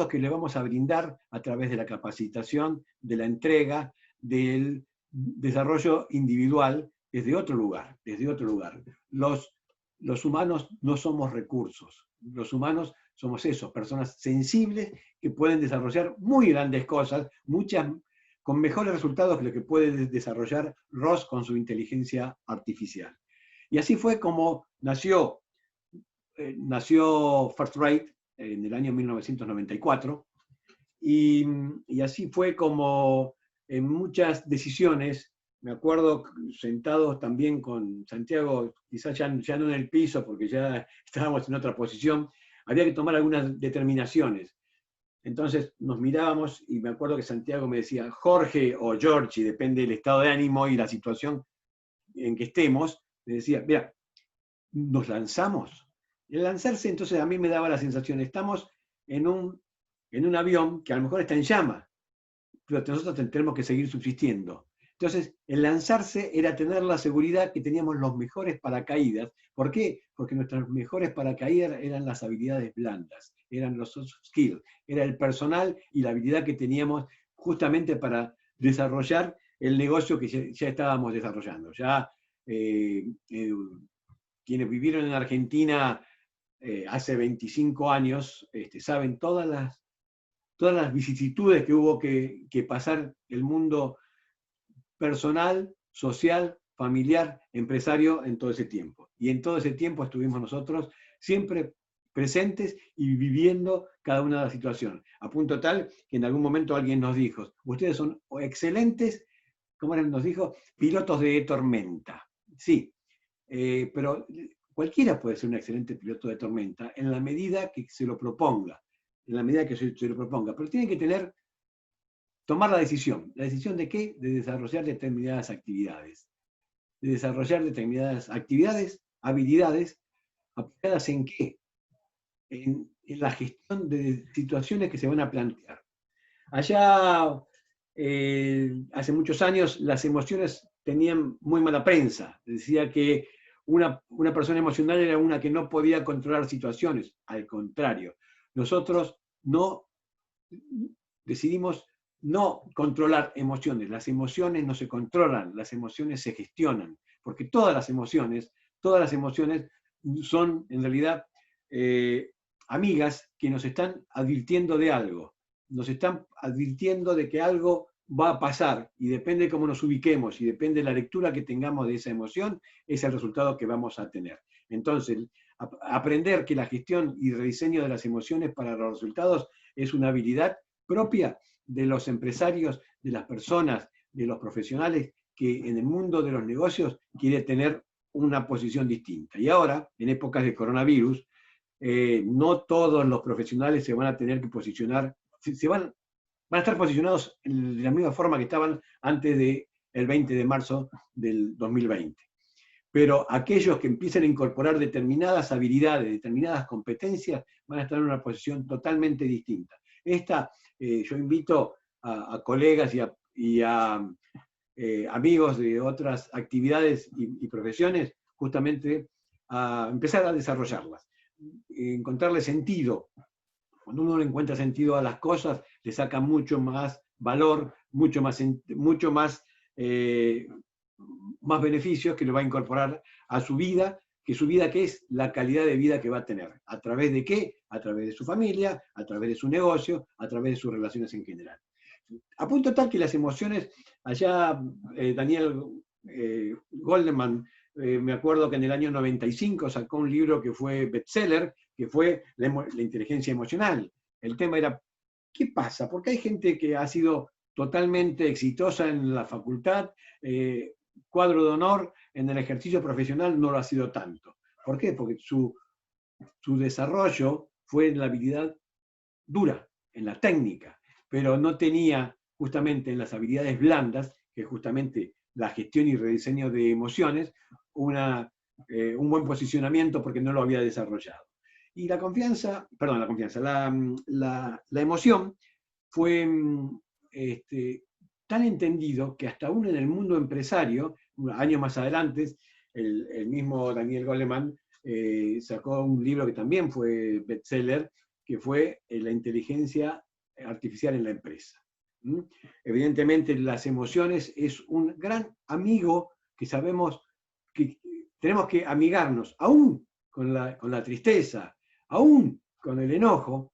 S2: que le vamos a brindar a través de la capacitación, de la entrega, del desarrollo individual desde otro lugar. Los humanos no somos recursos. Los humanos somos eso, personas sensibles que pueden desarrollar muy grandes cosas, muchas con mejores resultados que lo que puede desarrollar Ross con su inteligencia artificial. Y así fue como nació First-Rate en el año 1994, y así fue como en muchas decisiones, me acuerdo sentados también con Santiago, quizás ya no en el piso porque ya estábamos en otra posición, había que tomar algunas determinaciones. Entonces nos mirábamos y me acuerdo que Santiago me decía, Jorge o George, y depende del estado de ánimo y la situación en que estemos, me decía, mira, nos lanzamos. El lanzarse entonces a mí me daba la sensación, estamos en un avión que a lo mejor está en llama, pero nosotros tenemos que seguir subsistiendo. Entonces, el lanzarse era tener la seguridad que teníamos los mejores paracaídas. ¿Por qué? Porque nuestras mejores paracaídas eran las habilidades blandas, eran los soft skills, era el personal y la habilidad que teníamos justamente para desarrollar el negocio que ya estábamos desarrollando. Ya quienes vivieron en Argentina hace 25 años saben todas las vicisitudes que hubo que pasar el mundo personal, social, familiar, empresario en todo ese tiempo. Y en todo ese tiempo estuvimos nosotros siempre presentes y viviendo cada una de las situaciones. A punto tal que en algún momento alguien nos dijo, ustedes son excelentes, ¿cómo nos dijo? Pilotos de tormenta. Sí, pero cualquiera puede ser un excelente piloto de tormenta en la medida que se lo proponga. En la medida que se lo proponga. Pero tiene que tomar la decisión. ¿La decisión de qué? De desarrollar determinadas actividades. De desarrollar determinadas actividades, habilidades, aplicadas ¿en qué? En la gestión de situaciones que se van a plantear. Allá, hace muchos años, las emociones tenían muy mala prensa. Decía que una persona emocional era una que no podía controlar situaciones. Al contrario, nosotros decidimos no controlar emociones. Las emociones no se controlan, las emociones se gestionan, porque todas las emociones son en realidad amigas que nos están advirtiendo de algo, nos están advirtiendo de que algo va a pasar, y depende de cómo nos ubiquemos y depende de la lectura que tengamos de esa emoción, es el resultado que vamos a tener. Entonces, aprender que la gestión y rediseño de las emociones para los resultados es una habilidad propia de los empresarios, de las personas, de los profesionales que en el mundo de los negocios quiere tener una posición distinta. Y ahora, en épocas de coronavirus, no todos los profesionales se van a tener que posicionar, van a estar posicionados de la misma forma que estaban antes del 20 de marzo del 2020. Pero aquellos que empiecen a incorporar determinadas habilidades, determinadas competencias, van a estar en una posición totalmente distinta. Yo invito a colegas y a amigos de otras actividades y profesiones justamente a empezar a desarrollarlas, encontrarle sentido. Cuando uno le encuentra sentido a las cosas, le saca mucho más valor, mucho más beneficios que le va a incorporar a su vida, que es la calidad de vida que va a tener. ¿A través de qué? A través de su familia, a través de su negocio, a través de sus relaciones en general. A punto tal que las emociones, allá Daniel Goleman, me acuerdo que en el año 95 sacó un libro que fue bestseller, que fue la inteligencia emocional. El tema era, ¿qué pasa? Porque hay gente que ha sido totalmente exitosa en la facultad, cuadro de honor, en el ejercicio profesional no lo ha sido tanto. ¿Por qué? Porque su desarrollo fue en la habilidad dura, en la técnica, pero no tenía justamente en las habilidades blandas, que es justamente la gestión y rediseño de emociones, un buen posicionamiento porque no lo había desarrollado. Y la emoción fue tan entendido que hasta aún en el mundo empresario, años más adelante, el mismo Daniel Goleman sacó un libro que también fue bestseller, que fue la inteligencia artificial en la empresa. Evidentemente las emociones es un gran amigo que sabemos que tenemos que amigarnos, aún con la tristeza, aún con el enojo,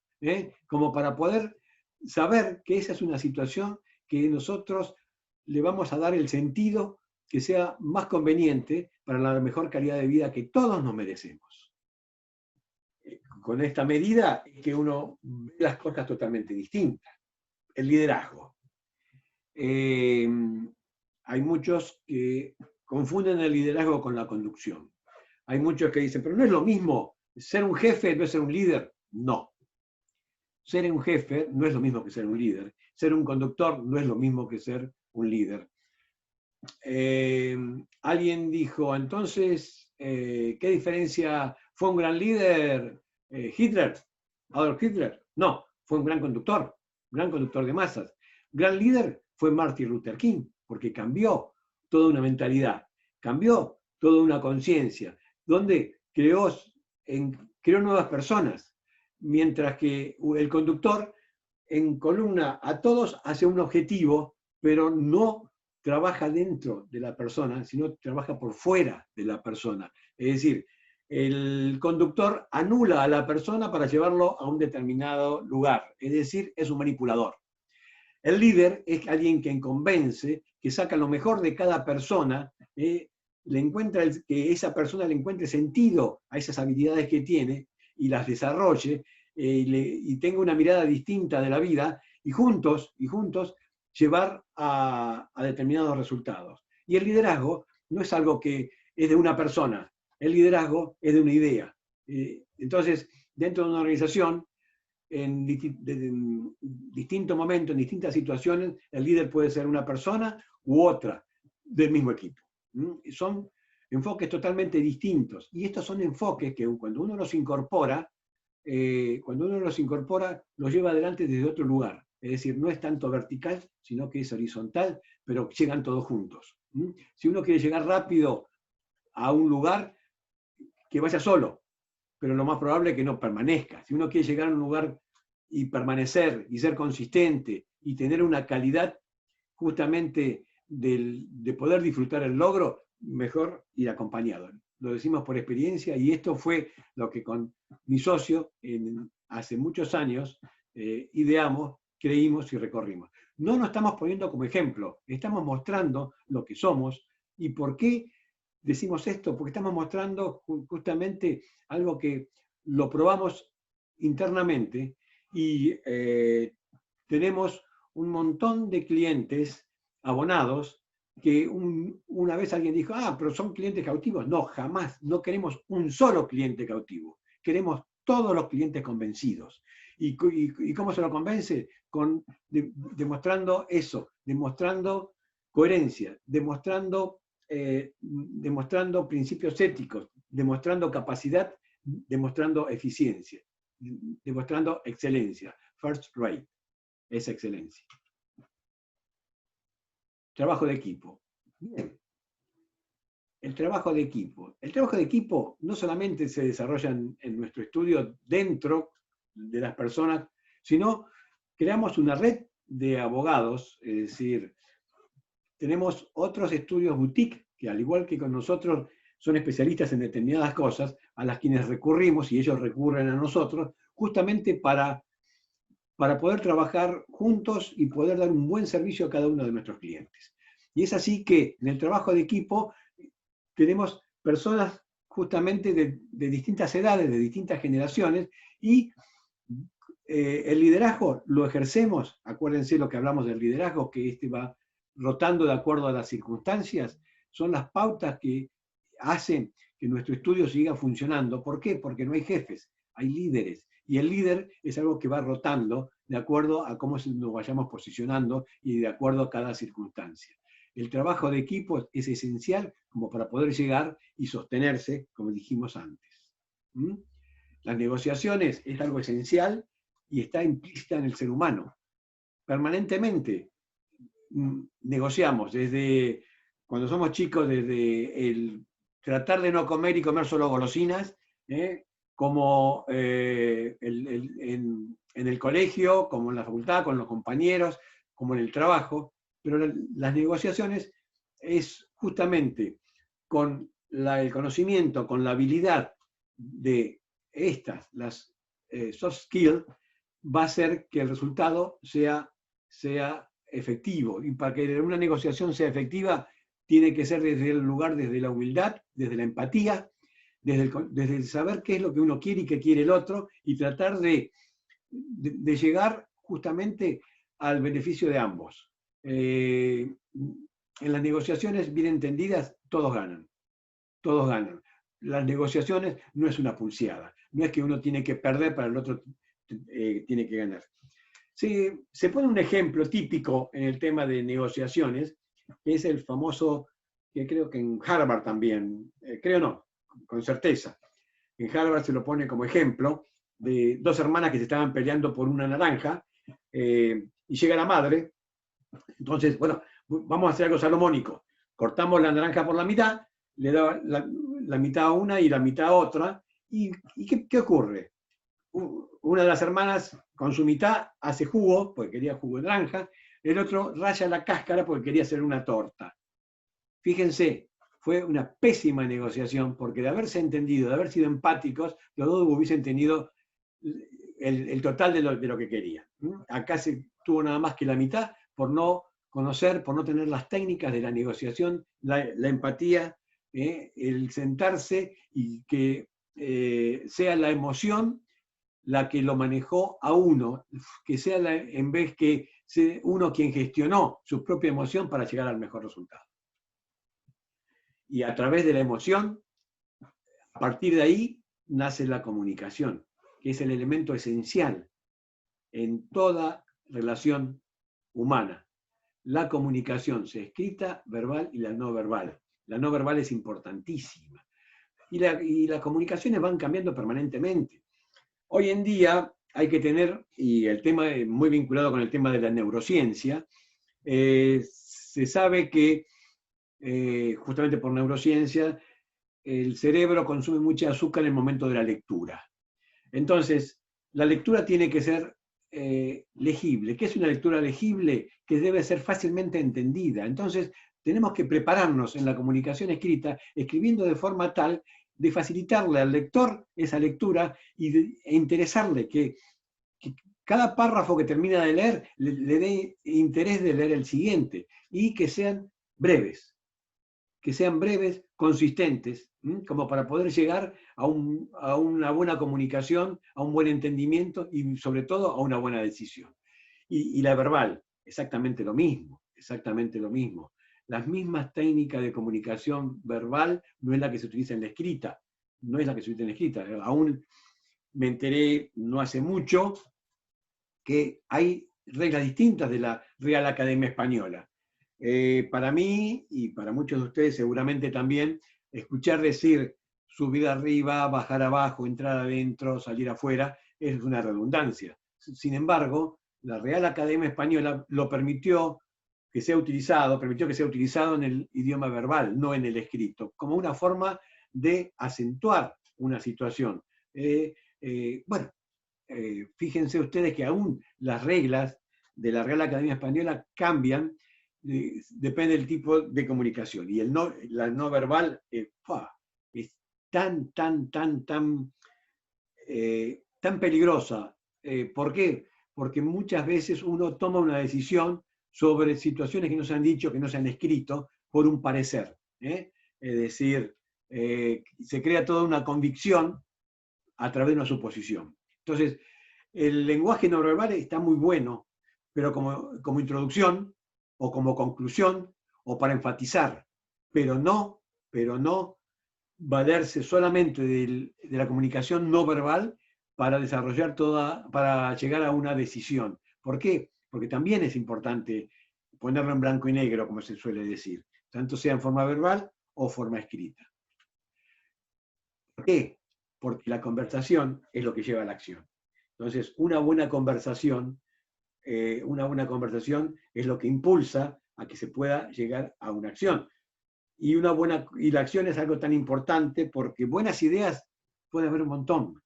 S2: como para poder saber que esa es una situación que nosotros le vamos a dar el sentido que sea más conveniente para la mejor calidad de vida que todos nos merecemos. Con esta medida es que uno ve las cosas totalmente distintas. El liderazgo. Hay muchos que confunden el liderazgo con la conducción. Hay muchos que dicen, pero no es lo mismo, ser un jefe no es ser un líder. No. Ser un jefe no es lo mismo que ser un líder. Ser un conductor no es lo mismo que ser un líder. Alguien dijo, entonces, ¿qué diferencia? ¿Fue un gran líder Hitler? ¿Adolf Hitler? No, fue un gran conductor de masas. Gran líder fue Martin Luther King, porque cambió toda una mentalidad, cambió toda una conciencia, donde creó nuevas personas, mientras que el conductor encolumna a todos hacia un objetivo, pero no trabaja dentro de la persona, sino trabaja por fuera de la persona. Es decir, el conductor anula a la persona para llevarlo a un determinado lugar, es decir, es un manipulador. El líder es alguien que convence, que saca lo mejor de cada persona, que esa persona le encuentre sentido a esas habilidades que tiene y las desarrolle y tenga una mirada distinta de la vida y juntos llevar a determinados resultados. Y el liderazgo no es algo que es de una persona, el liderazgo es de una idea. Entonces, dentro de una organización, en distintos momentos, en distintas situaciones, el líder puede ser una persona u otra del mismo equipo. Son enfoques totalmente distintos. Y estos son enfoques que cuando uno los incorpora, los lleva adelante desde otro lugar. Es decir, no es tanto vertical, sino que es horizontal, pero llegan todos juntos. Si uno quiere llegar rápido a un lugar, que vaya solo, pero lo más probable es que no permanezca. Si uno quiere llegar a un lugar y permanecer, y ser consistente, y tener una calidad justamente de poder disfrutar el logro, mejor ir acompañado. Lo decimos por experiencia, y esto fue lo que con mi socio, hace muchos años, ideamos, creímos y recorrimos. No nos estamos poniendo como ejemplo, estamos mostrando lo que somos y por qué decimos esto, porque estamos mostrando justamente algo que lo probamos internamente y tenemos un montón de clientes abonados que una vez alguien dijo, pero son clientes cautivos. No, jamás, no queremos un solo cliente cautivo, queremos todos los clientes convencidos. ¿Y cómo se lo convence? Demostrando eso, demostrando coherencia, demostrando principios éticos, demostrando capacidad, demostrando eficiencia, demostrando excelencia. First rate es excelencia. Trabajo de equipo. Bien. El trabajo de equipo. El trabajo de equipo no solamente se desarrolla en nuestro estudio dentro de las personas, sino creamos una red de abogados, es decir, tenemos otros estudios boutique que al igual que con nosotros son especialistas en determinadas cosas, a las quienes recurrimos y ellos recurren a nosotros, justamente para poder trabajar juntos y poder dar un buen servicio a cada uno de nuestros clientes. Y es así que en el trabajo de equipo tenemos personas justamente de distintas edades, de distintas generaciones, y el liderazgo lo ejercemos, acuérdense lo que hablamos del liderazgo, que va rotando de acuerdo a las circunstancias, son las pautas que hacen que nuestro estudio siga funcionando. ¿Por qué? Porque no hay jefes, hay líderes. Y el líder es algo que va rotando de acuerdo a cómo nos vayamos posicionando y de acuerdo a cada circunstancia. El trabajo de equipo es esencial como para poder llegar y sostenerse, como dijimos antes. Las negociaciones es algo esencial y está implícita en el ser humano. Permanentemente negociamos, desde cuando somos chicos, desde el tratar de no comer y comer solo golosinas, como en el colegio, como en la facultad, con los compañeros, como en el trabajo, pero las negociaciones es justamente con el conocimiento, con la habilidad de las soft skills, va a hacer que el resultado sea efectivo. Y para que una negociación sea efectiva, tiene que ser desde el lugar, desde la humildad, desde la empatía, desde el saber qué es lo que uno quiere y qué quiere el otro, y tratar de llegar justamente al beneficio de ambos. En las negociaciones bien entendidas, todos ganan. Todos ganan. Las negociaciones no es una pulseada, no es que uno tiene que perder para el otro tiene que ganar. Se pone un ejemplo típico en el tema de negociaciones, que es el famoso, que creo que en Harvard también, creo no, con certeza, en Harvard se lo pone como ejemplo de dos hermanas que se estaban peleando por una naranja, y llega la madre. Entonces, bueno, vamos a hacer algo salomónico. Cortamos la naranja por la mitad, le da la mitad a una y la mitad a otra. ¿Y qué ocurre? Una de las hermanas con su mitad hace jugo, porque quería jugo de naranja, el otro raya la cáscara porque quería hacer una torta. Fíjense, fue una pésima negociación, porque de haberse entendido, de haber sido empáticos, los dos hubiesen tenido el total de lo que querían. Acá se tuvo nada más que la mitad por no conocer, por no tener las técnicas de la negociación, la empatía, el sentarse y que sea la emoción la que lo manejó a uno, que sea en vez que sea uno quien gestionó su propia emoción para llegar al mejor resultado. Y a través de la emoción, a partir de ahí, nace la comunicación, que es el elemento esencial en toda relación humana. La comunicación, sea escrita, verbal y la no verbal. La no verbal es importantísima. Y las comunicaciones van cambiando permanentemente. Hoy en día hay que tener, y el tema muy vinculado con el tema de la neurociencia, se sabe que justamente por neurociencia el cerebro consume mucha azúcar en el momento de la lectura. Entonces, la lectura tiene que ser legible. ¿Qué es una lectura legible? Que debe ser fácilmente entendida. Entonces, tenemos que prepararnos en la comunicación escrita, escribiendo de forma tal de facilitarle al lector esa lectura e interesarle que cada párrafo que termina de leer le dé interés de leer el siguiente, y que sean breves, consistentes, como para poder llegar a una buena comunicación, a un buen entendimiento y sobre todo a una buena decisión. Y la verbal, exactamente lo mismo, exactamente lo mismo. Las mismas técnicas de comunicación verbal no es la que se utiliza en la escrita, no es la que se utiliza en la escrita. Aún me enteré no hace mucho que hay reglas distintas de la Real Academia Española. Para mí, y para muchos de ustedes seguramente también, escuchar decir subir arriba, bajar abajo, entrar adentro, salir afuera, es una redundancia. Sin embargo, la Real Academia Española lo permitió que sea utilizado en el idioma verbal, no en el escrito, como una forma de acentuar una situación. Fíjense ustedes que aún las reglas de la Real Academia Española cambian, depende del tipo de comunicación. Y la no verbal es tan peligrosa. ¿Por qué? Porque muchas veces uno toma una decisión sobre situaciones que no se han dicho, que no se han escrito, por un parecer. Es decir, se crea toda una convicción a través de una suposición. Entonces, el lenguaje no verbal está muy bueno, pero como introducción, o como conclusión, o para enfatizar, pero no valerse solamente de la comunicación no verbal para desarrollar para llegar a una decisión. ¿Por qué? Porque también es importante ponerlo en blanco y negro, como se suele decir, tanto sea en forma verbal o forma escrita. ¿Por qué? Porque la conversación es lo que lleva a la acción. Entonces, una buena conversación es lo que impulsa a que se pueda llegar a una acción. Y la acción es algo tan importante porque buenas ideas puede haber un montón.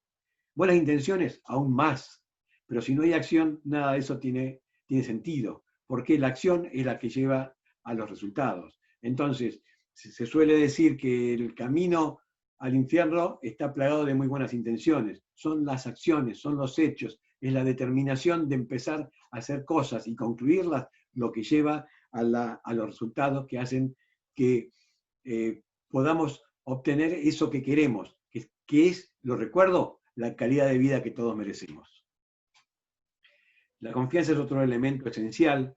S2: Buenas intenciones, aún más. Pero si no hay acción, nada de eso tiene sentido. Porque la acción es la que lleva a los resultados. Entonces, se suele decir que el camino al infierno está plagado de muy buenas intenciones. Son las acciones, son los hechos, es la determinación de empezar a hacer cosas y concluirlas lo que lleva a los resultados que hacen que podamos obtener eso que queremos, que es, lo recuerdo, la calidad de vida que todos merecemos. La confianza es otro elemento esencial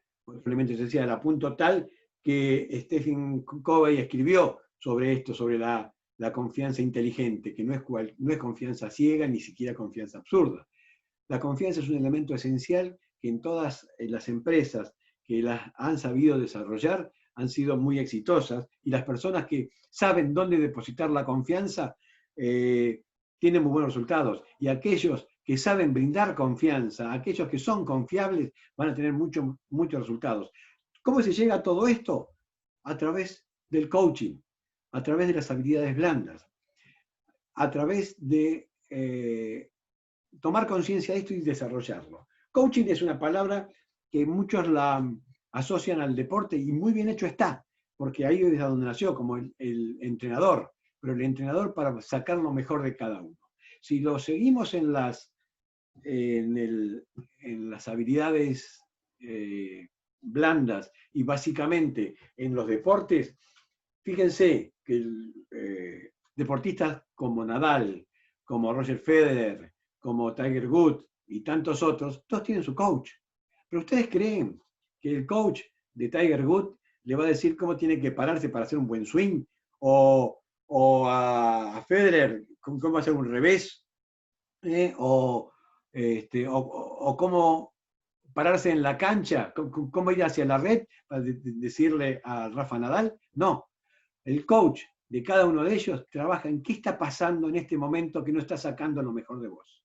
S2: a punto tal que Stephen Covey escribió sobre esto, sobre la confianza inteligente, que no es confianza ciega ni siquiera confianza absurda. La confianza es un elemento esencial que en todas las empresas que las han sabido desarrollar han sido muy exitosas, y las personas que saben dónde depositar la confianza tienen muy buenos resultados, y aquellos que saben brindar confianza, aquellos que son confiables, van a tener muchos resultados. ¿Cómo se llega a todo esto? A través del coaching, a través de las habilidades blandas, a través de tomar conciencia de esto y desarrollarlo. Coaching es una palabra que muchos la asocian al deporte, y muy bien hecho está, porque ahí es donde nació, como el entrenador, pero el entrenador para sacar lo mejor de cada uno. Si lo seguimos en las habilidades blandas y básicamente en los deportes, fíjense que deportistas como Nadal, como Roger Federer, como Tiger Woods y tantos otros, todos tienen su coach. Pero ustedes creen que el coach de Tiger Woods le va a decir cómo tiene que pararse para hacer un buen swing, o a Federer cómo hacer un revés, o cómo pararse en la cancha, cómo ir hacia la red para decirle a Rafa Nadal? No, el coach de cada uno de ellos trabaja en qué está pasando en este momento que no está sacando lo mejor de vos.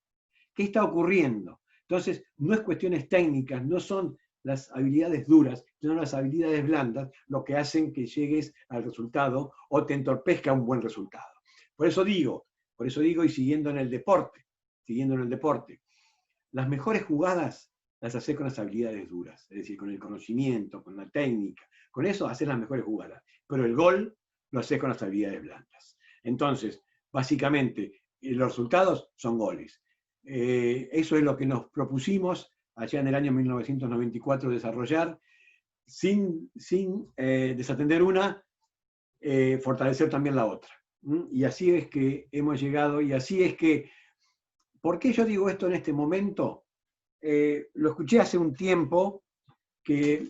S2: ¿Qué está ocurriendo? Entonces, no es cuestiones técnicas, no son las habilidades duras, sino las habilidades blandas lo que hacen que llegues al resultado o te entorpezca un buen resultado. Por eso digo, y siguiendo en el deporte, las mejores jugadas las haces con las habilidades duras, es decir, con el conocimiento, con la técnica, con eso haces las mejores jugadas. Pero el gol lo haces con las habilidades blandas. Entonces, básicamente, los resultados son goles. Eso es lo que nos propusimos allá en el año 1994 desarrollar, sin desatender una, fortalecer también la otra. Y así es que hemos llegado, y así es que, ¿por qué yo digo esto en este momento? Lo escuché hace un tiempo, que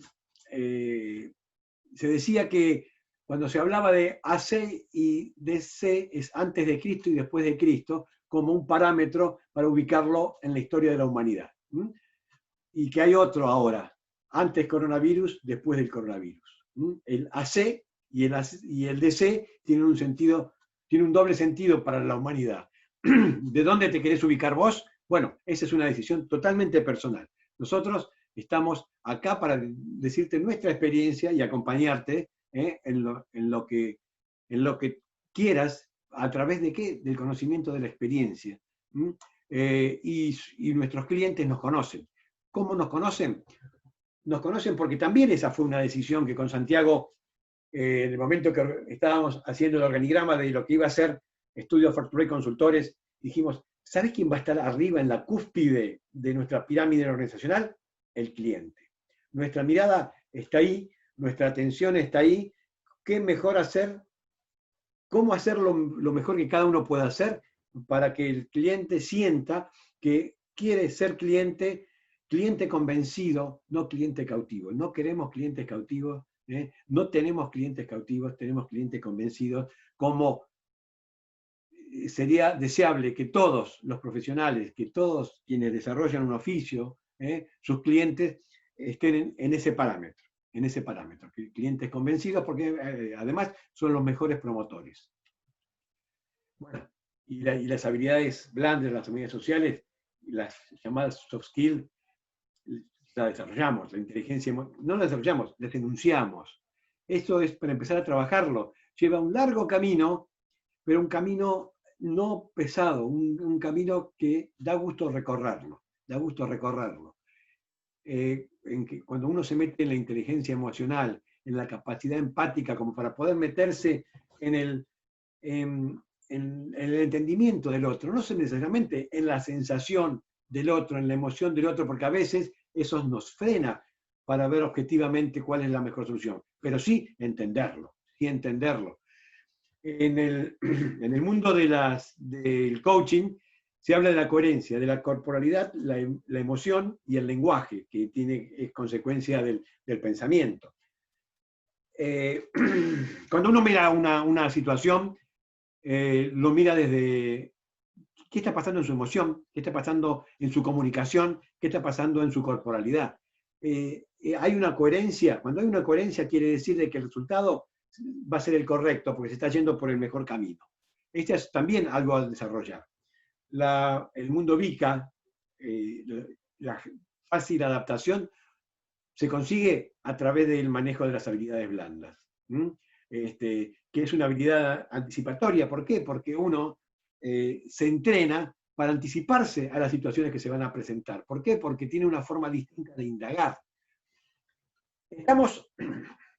S2: se decía que cuando se hablaba de AC y DC es antes de Cristo y después de Cristo, como un parámetro para ubicarlo en la historia de la humanidad. Y que hay otro ahora, antes coronavirus, después del coronavirus. El AC y el DC tienen un doble sentido para la humanidad. ¿De dónde te querés ubicar vos? Bueno, esa es una decisión totalmente personal. Nosotros estamos acá para decirte nuestra experiencia y acompañarte en lo que quieras, a través de qué, del conocimiento de la experiencia. Y nuestros clientes nos conocen. ¿Cómo nos conocen? Nos conocen porque también esa fue una decisión que con Santiago, en el momento que estábamos haciendo el organigrama de lo que iba a ser Estudio Fortuné Consultores, dijimos, ¿sabes quién va a estar arriba en la cúspide de nuestra pirámide organizacional? El cliente. Nuestra mirada está ahí, nuestra atención está ahí. ¿Qué mejor hacer? ¿Cómo hacer lo mejor que cada uno pueda hacer para que el cliente sienta que quiere ser cliente convencido, no cliente cautivo? No queremos clientes cautivos, no tenemos clientes cautivos, tenemos clientes convencidos, como sería deseable que todos los profesionales, que todos quienes desarrollan un oficio, sus clientes estén en ese parámetro, clientes convencidos, porque además son los mejores promotores. Bueno, y las habilidades blandas, las habilidades sociales, las llamadas soft skills, las desarrollamos, la inteligencia, no las desarrollamos, las enunciamos. Esto es para empezar a trabajarlo. Lleva un largo camino, pero un camino no pesado, un camino que da gusto recorrerlo, en que cuando uno se mete en la inteligencia emocional, en la capacidad empática, como para poder meterse en el entendimiento del otro, no necesariamente en la sensación del otro, en la emoción del otro, porque a veces eso nos frena. para ver objetivamente cuál es la mejor solución, pero sí entenderlo, sí entenderlo. En el mundo del coaching se habla de la coherencia, de la corporalidad, la emoción y el lenguaje, que es consecuencia del pensamiento. Cuando uno mira una situación, lo mira desde qué está pasando en su emoción, qué está pasando en su comunicación, qué está pasando en su corporalidad. Hay una coherencia. Cuando hay una coherencia quiere decir de que el resultado va a ser el correcto, porque se está yendo por el mejor camino. Este es también algo a desarrollar. El mundo VICA, la fácil adaptación, se consigue a través del manejo de las habilidades blandas, que es una habilidad anticipatoria. ¿Por qué? Porque uno se entrena para anticiparse a las situaciones que se van a presentar. ¿Por qué? Porque tiene una forma distinta de indagar. Estamos,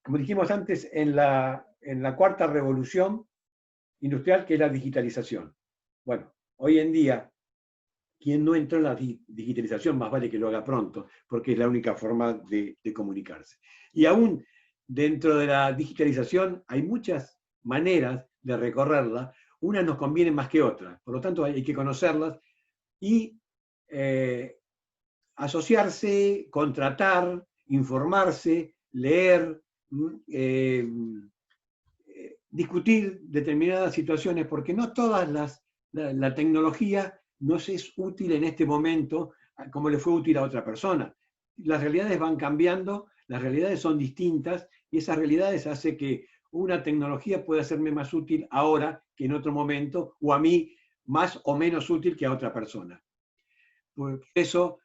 S2: como dijimos antes, en la cuarta revolución industrial, que es la digitalización. Bueno, hoy en día, quien no entró en la digitalización, más vale que lo haga pronto, porque es la única forma de comunicarse. Y aún dentro de la digitalización hay muchas maneras de recorrerla. Unas nos convienen más que otras, por lo tanto hay que conocerlas y asociarse, contratar, informarse, leer, discutir determinadas situaciones, porque no todas la tecnología nos es útil en este momento como le fue útil a otra persona. Las realidades van cambiando, las realidades son distintas, y esas realidades hacen que una tecnología pueda serme más útil ahora que en otro momento, o a mí más o menos útil que a otra persona. Por eso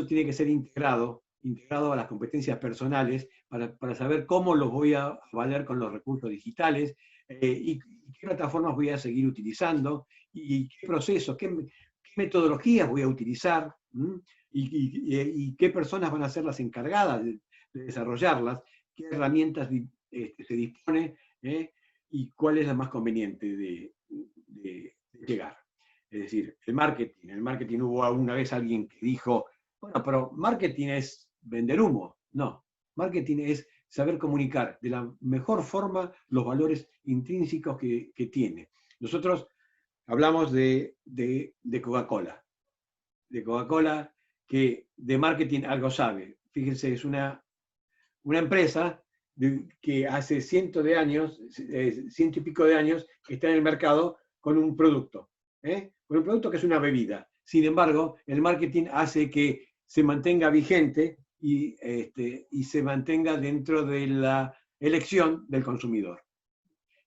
S2: tiene que ser integrado a las competencias personales para saber cómo los voy a valer con los recursos digitales, y qué plataformas voy a seguir utilizando, y qué procesos, qué metodologías voy a utilizar, y qué personas van a ser las encargadas de desarrollarlas, qué herramientas se dispone, y cuál es la más conveniente de llegar. Es decir, el marketing hubo alguna vez alguien que dijo, bueno, pero marketing es vender humo. No, marketing es saber comunicar de la mejor forma los valores intrínsecos que tiene. Nosotros hablamos de Coca-Cola. De Coca-Cola, que de marketing algo sabe. Fíjense, es una empresa que hace ciento y pico de años, que está en el mercado con un producto. Con un producto que es una bebida. Sin embargo, el marketing hace que se mantenga vigente y se mantenga dentro de la elección del consumidor.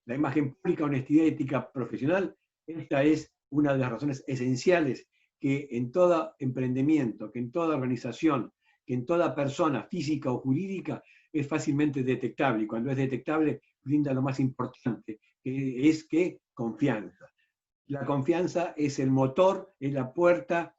S2: La imagen pública, honestidad, ética profesional, esta es una de las razones esenciales que en todo emprendimiento, que en toda organización, que en toda persona física o jurídica es fácilmente detectable, y cuando es detectable brinda lo más importante, que es confianza. La confianza es el motor, es la puerta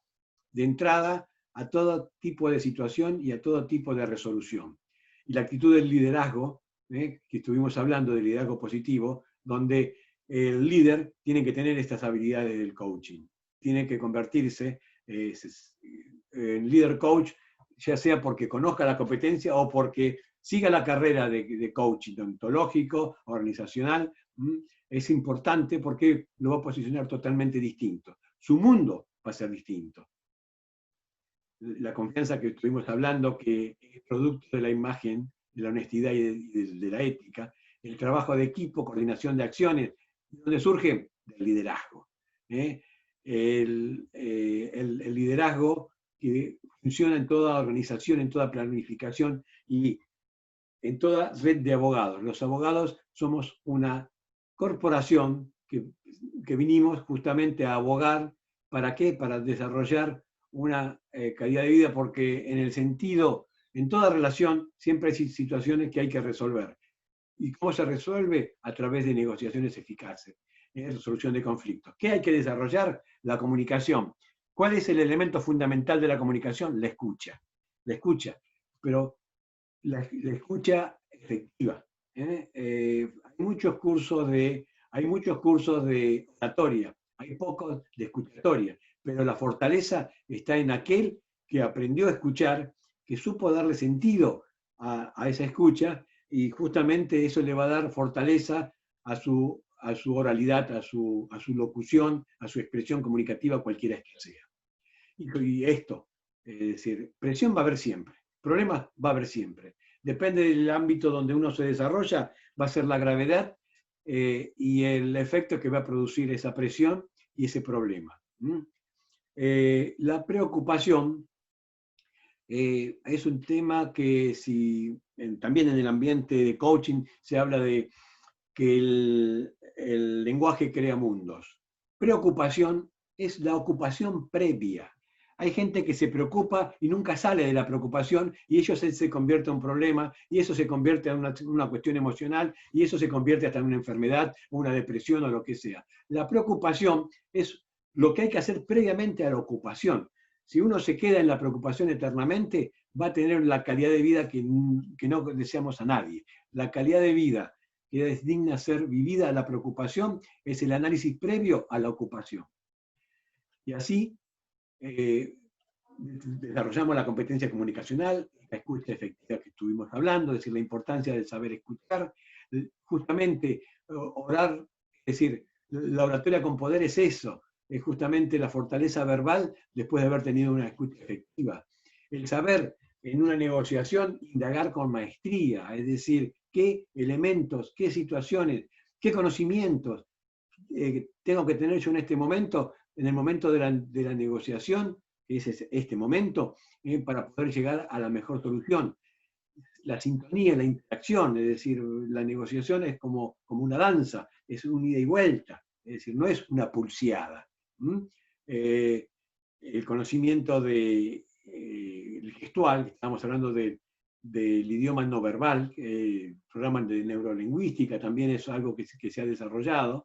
S2: de entrada a todo tipo de situación y a todo tipo de resolución. Y la actitud del liderazgo, que estuvimos hablando de liderazgo positivo, donde el líder tiene que tener estas habilidades del coaching. Tiene que convertirse en líder coach, ya sea porque conozca la competencia o porque siga la carrera de coaching ontológico, organizacional. Es importante porque lo va a posicionar totalmente distinto. Su mundo va a ser distinto. La confianza que estuvimos hablando, que es producto de la imagen, de la honestidad y de la ética, el trabajo de equipo, coordinación de acciones, ¿dónde surge? Del liderazgo. El liderazgo que funciona en toda organización, en toda planificación y en toda red de abogados. Los abogados somos una corporación que vinimos justamente a abogar. ¿Para qué? Para desarrollar una calidad de vida, porque en toda relación siempre hay situaciones que hay que resolver. ¿Y cómo se resuelve? A través de negociaciones eficaces, resolución de conflictos. ¿Qué hay que desarrollar? La comunicación. ¿Cuál es el elemento fundamental de la comunicación? La escucha. La escucha, pero la escucha efectiva. Hay muchos cursos de oratoria, hay pocos de escuchatoria, pero la fortaleza está en aquel que aprendió a escuchar, que supo darle sentido a esa escucha, y justamente eso le va a dar fortaleza a su oralidad, a su locución, a su expresión comunicativa, cualquiera que sea. Y esto, es decir, presión va a haber siempre, problemas va a haber siempre. Depende del ámbito donde uno se desarrolla, va a ser la gravedad y el efecto que va a producir esa presión y ese problema. La preocupación es un tema que también en el ambiente de coaching se habla de que el lenguaje crea mundos. Preocupación es la ocupación previa. Hay gente que se preocupa y nunca sale de la preocupación y eso se convierte en un problema y eso se convierte en una cuestión emocional y eso se convierte hasta en una enfermedad, una depresión o lo que sea. La preocupación es lo que hay que hacer previamente a la ocupación. Si uno se queda en la preocupación eternamente, va a tener la calidad de vida que no deseamos a nadie. La calidad de vida que es digna ser vivida, la preocupación, es el análisis previo a la ocupación. Y así desarrollamos la competencia comunicacional, la escucha efectiva que estuvimos hablando, es decir, la importancia del saber escuchar, justamente orar, es decir, la oratoria con poder es eso, es justamente la fortaleza verbal después de haber tenido una escucha efectiva. El saber en una negociación indagar con maestría, es decir, qué elementos, qué situaciones, qué conocimientos tengo que tener yo en este momento, en el momento de la negociación, que es este momento, para poder llegar a la mejor solución. La sintonía, la interacción, es decir, la negociación es como una danza, es un ida y vuelta, es decir, no es una pulseada. El conocimiento el gestual, estamos hablando del idioma no verbal, programas de neurolingüística también es algo que se ha desarrollado.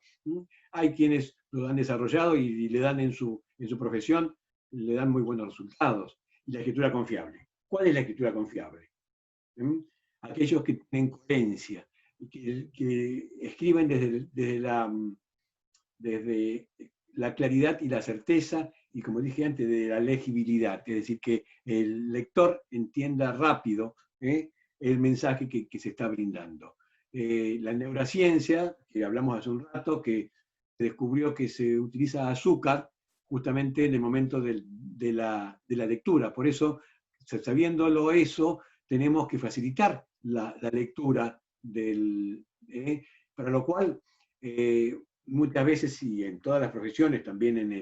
S2: Hay quienes lo han desarrollado y le dan en su profesión, le dan muy buenos resultados. Y la escritura confiable. ¿Cuál es la escritura confiable? Aquellos que tienen coherencia, que escriben desde la claridad y la certeza, y como dije antes, de la legibilidad, es decir, que el lector entienda rápido el mensaje que se está brindando. La neurociencia, que hablamos hace un rato, que se descubrió que se utiliza azúcar justamente en el momento de la lectura. Por eso, sabiéndolo eso, tenemos que facilitar la lectura para lo cual muchas veces, y en todas las profesiones, también en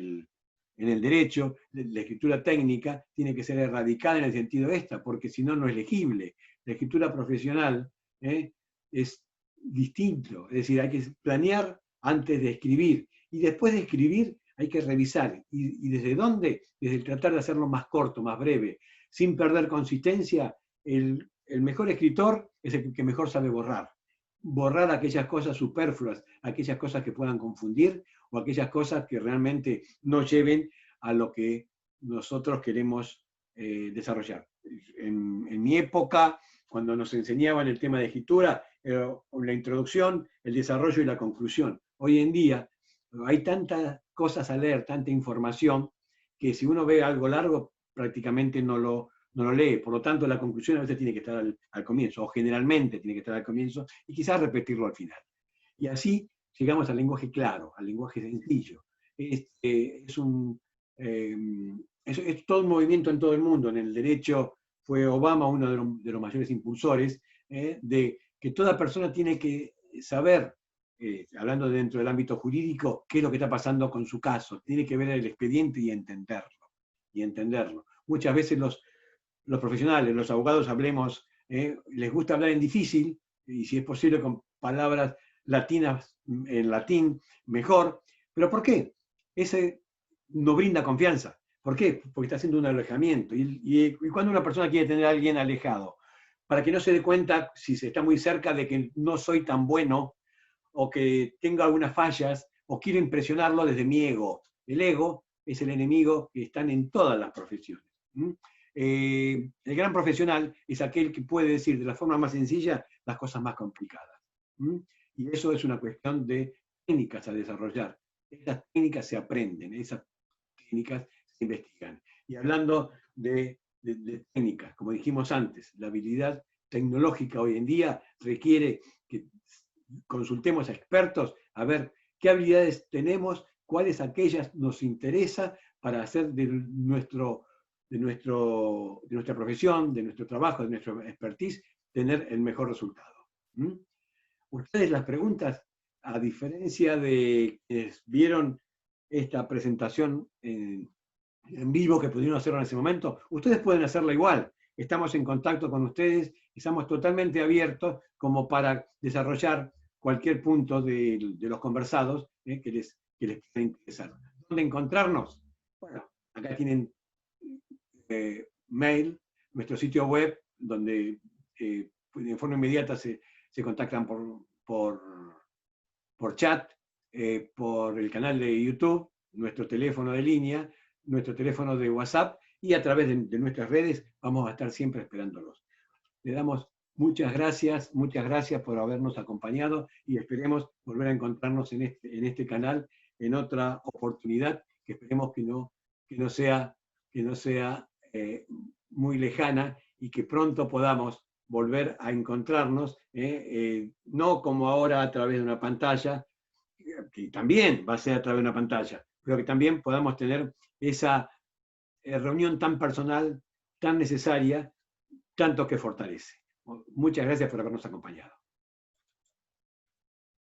S2: el derecho, la escritura técnica tiene que ser erradicada en el sentido porque si no, no es legible. La escritura profesional es distinto, es decir, hay que planear antes de escribir, y después de escribir hay que revisar. ¿Y desde dónde? Desde el tratar de hacerlo más corto, más breve, sin perder consistencia. El mejor escritor es el que mejor sabe borrar. Borrar aquellas cosas superfluas, aquellas cosas que puedan confundir o aquellas cosas que realmente no lleven a lo que nosotros queremos desarrollar. En mi época, cuando nos enseñaban el tema de escritura, la introducción, el desarrollo y la conclusión. Hoy en día hay tantas cosas a leer, tanta información, que si uno ve algo largo, prácticamente no lo lee. Por lo tanto, la conclusión a veces tiene que estar al comienzo, o generalmente tiene que estar al comienzo, y quizás repetirlo al final. Y así llegamos al lenguaje claro, al lenguaje sencillo. Es todo un movimiento en todo el mundo. En el derecho fue Obama uno de los mayores impulsores de que toda persona tiene que saber, hablando dentro del ámbito jurídico, qué es lo que está pasando con su caso. Tiene que ver el expediente y entenderlo. Muchas veces los profesionales, los abogados, les gusta hablar en difícil, y si es posible con palabras latinas en latín, mejor. ¿Pero por qué? Ese no brinda confianza. ¿Por qué? Porque está haciendo un alejamiento. Y cuando una persona quiere tener a alguien alejado, para que no se dé cuenta, si se está muy cerca, de que no soy tan bueno, o que tengo algunas fallas, o quiero impresionarlo desde mi ego. El ego es el enemigo que están en todas las profesiones. El gran profesional es aquel que puede decir de la forma más sencilla las cosas más complicadas. Y eso es una cuestión de técnicas a desarrollar. Esas técnicas se aprenden, esas técnicas se investigan. Y hablando de técnicas, como dijimos antes, la habilidad tecnológica hoy en día requiere que consultemos a expertos a ver qué habilidades tenemos, cuáles aquellas nos interesa para hacer de nuestra profesión, de nuestro trabajo, de nuestro expertise, tener el mejor resultado. Ustedes las preguntas, a diferencia de quienes vieron esta presentación en vivo que pudieron hacerlo en ese momento, ustedes pueden hacerla igual. Estamos en contacto con ustedes, estamos totalmente abiertos como para desarrollar cualquier punto de los conversados que les pueda interesar. ¿Dónde encontrarnos? Bueno, acá tienen mail, nuestro sitio web, donde de forma inmediata se contactan por chat, por el canal de YouTube, nuestro teléfono de línea, nuestro teléfono de WhatsApp, y a través de nuestras redes vamos a estar siempre esperándolos. Le damos muchas gracias por habernos acompañado y esperemos volver a encontrarnos en este canal en otra oportunidad, que esperemos que no sea muy lejana y que pronto podamos volver a encontrarnos, no como ahora a través de una pantalla, que también va a ser a través de una pantalla, pero que también podamos tener esa reunión tan personal, tan necesaria, tanto que fortalece. Muchas gracias por habernos acompañado.